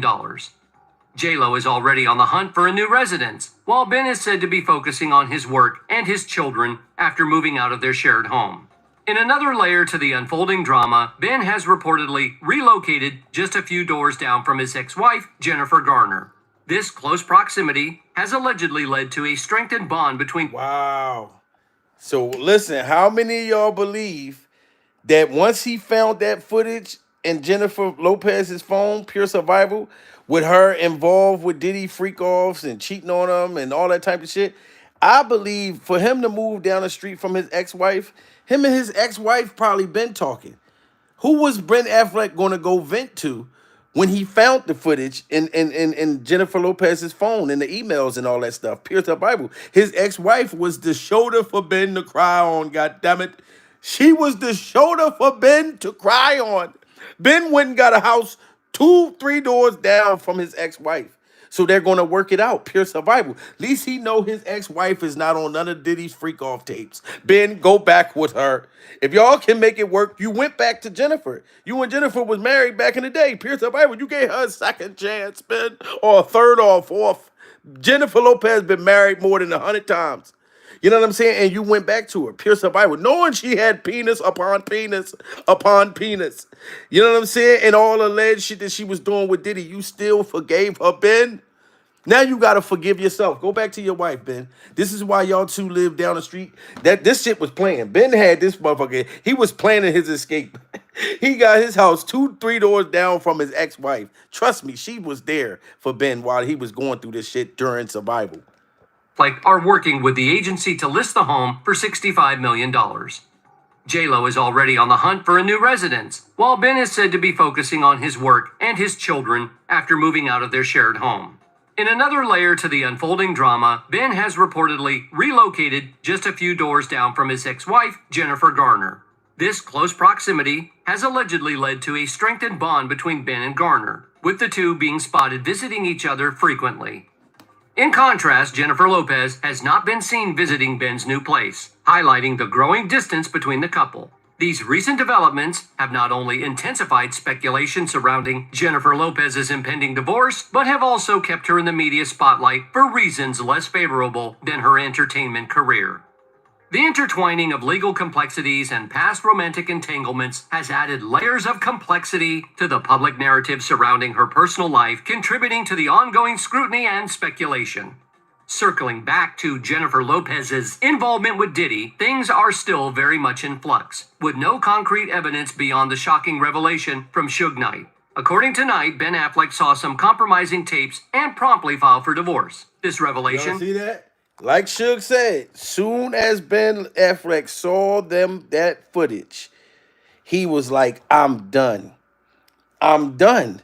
J-Lo is already on the hunt for a new residence, while Ben is said to be focusing on his work and his children after moving out of their shared home. In another layer to the unfolding drama, Ben has reportedly relocated just a few doors down from his ex-wife, Jennifer Garner. This close proximity has allegedly led to a strengthened bond between... Wow. So listen, how many of y'all believe that once he found that footage in Jennifer Lopez's phone, pure survival, with her involved with Diddy freak-offs and cheating on him and all that type of shit, I believe for him to move down the street from his ex-wife, him and his ex-wife probably been talking. Who was Ben Affleck going to go vent to when he found the footage in Jennifer Lopez's phone and the emails and all that stuff? Pure survival. His ex-wife was the shoulder for Ben to cry on, goddammit. She was the shoulder for Ben to cry on. Ben went and got a house 2-3 doors down from his ex-wife. So they're going to work it out. Pure survival. At least he know his ex-wife is not on none of Diddy's freak-off tapes. Ben, go back with her. If y'all can make it work, you went back to Jennifer. You and Jennifer was married back in the day. Pure survival. You gave her a second chance, Ben. Or a third or a fourth. Jennifer Lopez been married more than 100 times. You know what I'm saying? And you went back to her. Pure survival. Knowing she had penis upon penis upon penis. You know what I'm saying? And all the alleged shit that she was doing with Diddy. You still forgave her, Ben? Now you got to forgive yourself. Go back to your wife, Ben. This is why y'all two live down the street. This shit was planned. Ben had this motherfucker. He was planning his escape. He got his house 2-3 doors down from his ex-wife. Trust me, she was there for Ben while he was going through this shit during survival. Are working with the agency to list the home for $65 million. J-Lo is already on the hunt for a new residence, while Ben is said to be focusing on his work and his children after moving out of their shared home. In another layer to the unfolding drama, Ben has reportedly relocated just a few doors down from his ex-wife, Jennifer Garner. This close proximity has allegedly led to a strengthened bond between Ben and Garner, with the two being spotted visiting each other frequently. In contrast, Jennifer Lopez has not been seen visiting Ben's new place, highlighting the growing distance between the couple. These recent developments have not only intensified speculation surrounding Jennifer Lopez's impending divorce, but have also kept her in the media spotlight for reasons less favorable than her entertainment career. The intertwining of legal complexities and past romantic entanglements has added layers of complexity to the public narrative surrounding her personal life, contributing to the ongoing scrutiny and speculation. Circling back to Jennifer Lopez's involvement with Diddy, things are still very much in flux, with no concrete evidence beyond the shocking revelation from Suge Knight. According to Knight, Ben Affleck saw some compromising tapes and promptly filed for divorce. This revelation... Y'all see that? Like Suge said, soon as Ben Affleck saw that footage, he was like, I'm done. I'm done.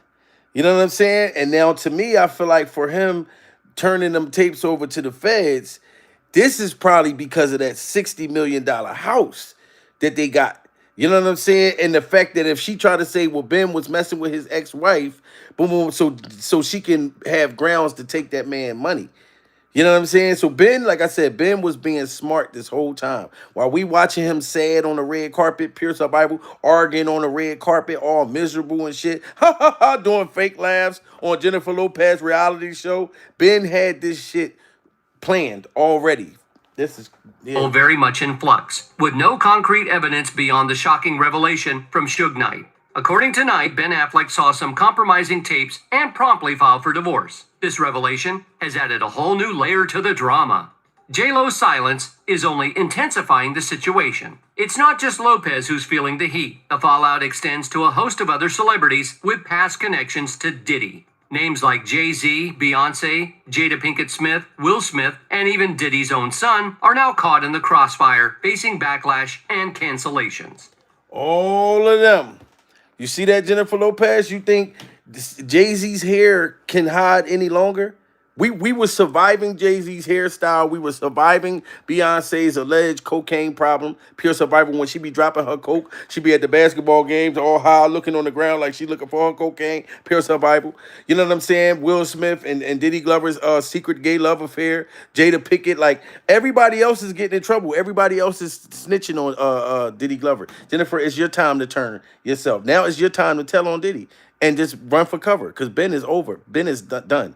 You know what I'm saying? And now to me, I feel like for him turning them tapes over to the feds, this is probably because of that $60 million house that they got. You know what I'm saying? And the fact that if she tried to say, well, Ben was messing with his ex-wife, boom, boom, so she can have grounds to take that man money. You know what I'm saying? So Ben, like I said, Ben was being smart this whole time. While we watching him sad on the red carpet, pure survival, arguing on the red carpet, all miserable and shit, doing fake laughs on Jennifer Lopez reality show, Ben had this shit planned already. This is very much in flux, with no concrete evidence beyond the shocking revelation from Suge Knight. According to Knight, Ben Affleck saw some compromising tapes and promptly filed for divorce. This revelation has added a whole new layer to the drama. J-Lo's silence is only intensifying the situation. It's not just Lopez who's feeling the heat. The fallout extends to a host of other celebrities with past connections to Diddy. Names like Jay-Z, Beyonce, Jada Pinkett Smith, Will Smith, and even Diddy's own son are now caught in the crossfire, facing backlash and cancellations. All of them. You see that, Jennifer Lopez? You think Jay-Z's hair can hide any longer? We were surviving Jay-Z's hairstyle. We were surviving Beyonce's alleged cocaine problem. Pure survival. When she be dropping her coke, she be at the basketball games all high, looking on the ground like she looking for her cocaine. Pure survival. You know what I'm saying? Will Smith and Diddy Glover's secret gay love affair. Jada Pinkett. Like, everybody else is getting in trouble. Everybody else is snitching on Diddy Glover. Jennifer, it's your time to turn yourself. Now it's your time to tell on Diddy and just run for cover, because Ben is over. Ben is done.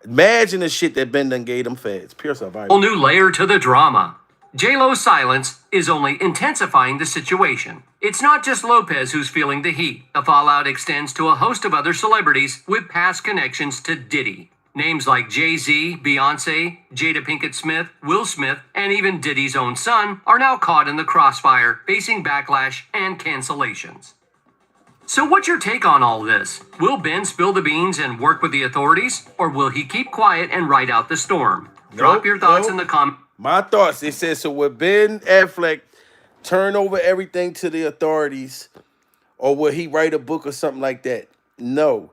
Imagine the shit that Ben done gave them feds. Pure survival. A new layer to the drama. J-Lo's silence is only intensifying the situation. It's not just Lopez who's feeling the heat. The fallout extends to a host of other celebrities with past connections to Diddy. Names like Jay-Z, Beyonce, Jada Pinkett Smith, Will Smith, and even Diddy's own son are now caught in the crossfire, facing backlash and cancellations. So what's your take on all this? Will Ben spill the beans and work with the authorities? Or will he keep quiet and ride out the storm? Drop your thoughts in the comments. My thoughts, it says, so will Ben Affleck turn over everything to the authorities, or will he write a book or something like that? No.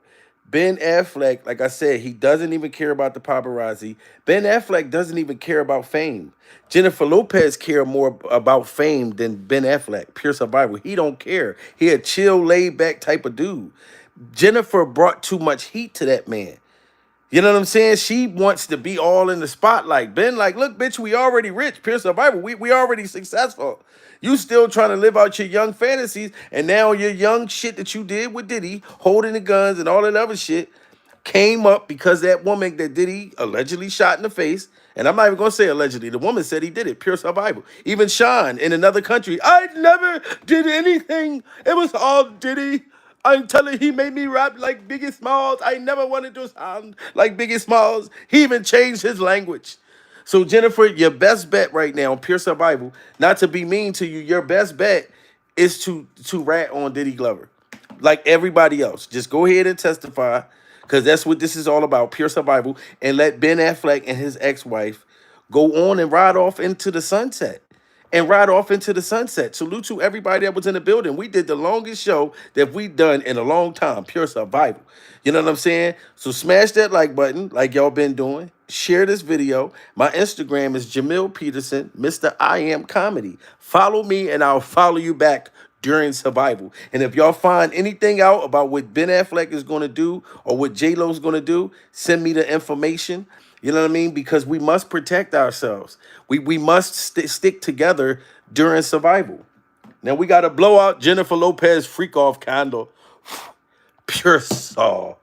Ben Affleck, like I said, he doesn't even care about the paparazzi. Ben Affleck doesn't even care about fame. Jennifer Lopez care more about fame than Ben Affleck. Pure survival. He don't care. He a chill, laid back type of dude. Jennifer brought too much heat to that man. You know what I'm saying? She wants to be all in the spotlight. Ben, like, look, bitch, we already rich. Pure survival. We already successful. You still trying to live out your young fantasies, and now your young shit that you did with Diddy, holding the guns and all that other shit, came up because that woman that Diddy allegedly shot in the face, and I'm not even going to say allegedly, the woman said he did it. Pure survival. Even Sean in another country, I never did anything. It was all Diddy. I'm telling you, he made me rap like Biggie Smalls. I never wanted to sound like Biggie Smalls. He even changed his language. So, Jennifer, your best bet right now, Pure Survival, not to be mean to you, your best bet is to rat on Diddy Glover. Like everybody else. Just go ahead and testify, because that's what this is all about, Pure Survival, and let Ben Affleck and his ex-wife go on and ride off into the sunset. Salute to everybody that was in the building. We did the longest show that we've done in a long time. Pure survival. You know what I'm saying? So smash that like button like y'all been doing. Share this video. My Instagram is Jamil Peterson, Mr. I Am Comedy. Follow me and I'll follow you back during survival. And if y'all find anything out about what Ben Affleck is going to do or what J-Lo's going to do, send me the information. You know what I mean? Because we must protect ourselves. We must stick together during survival. Now we got to blow out Jennifer Lopez freak off candle. Pure saw.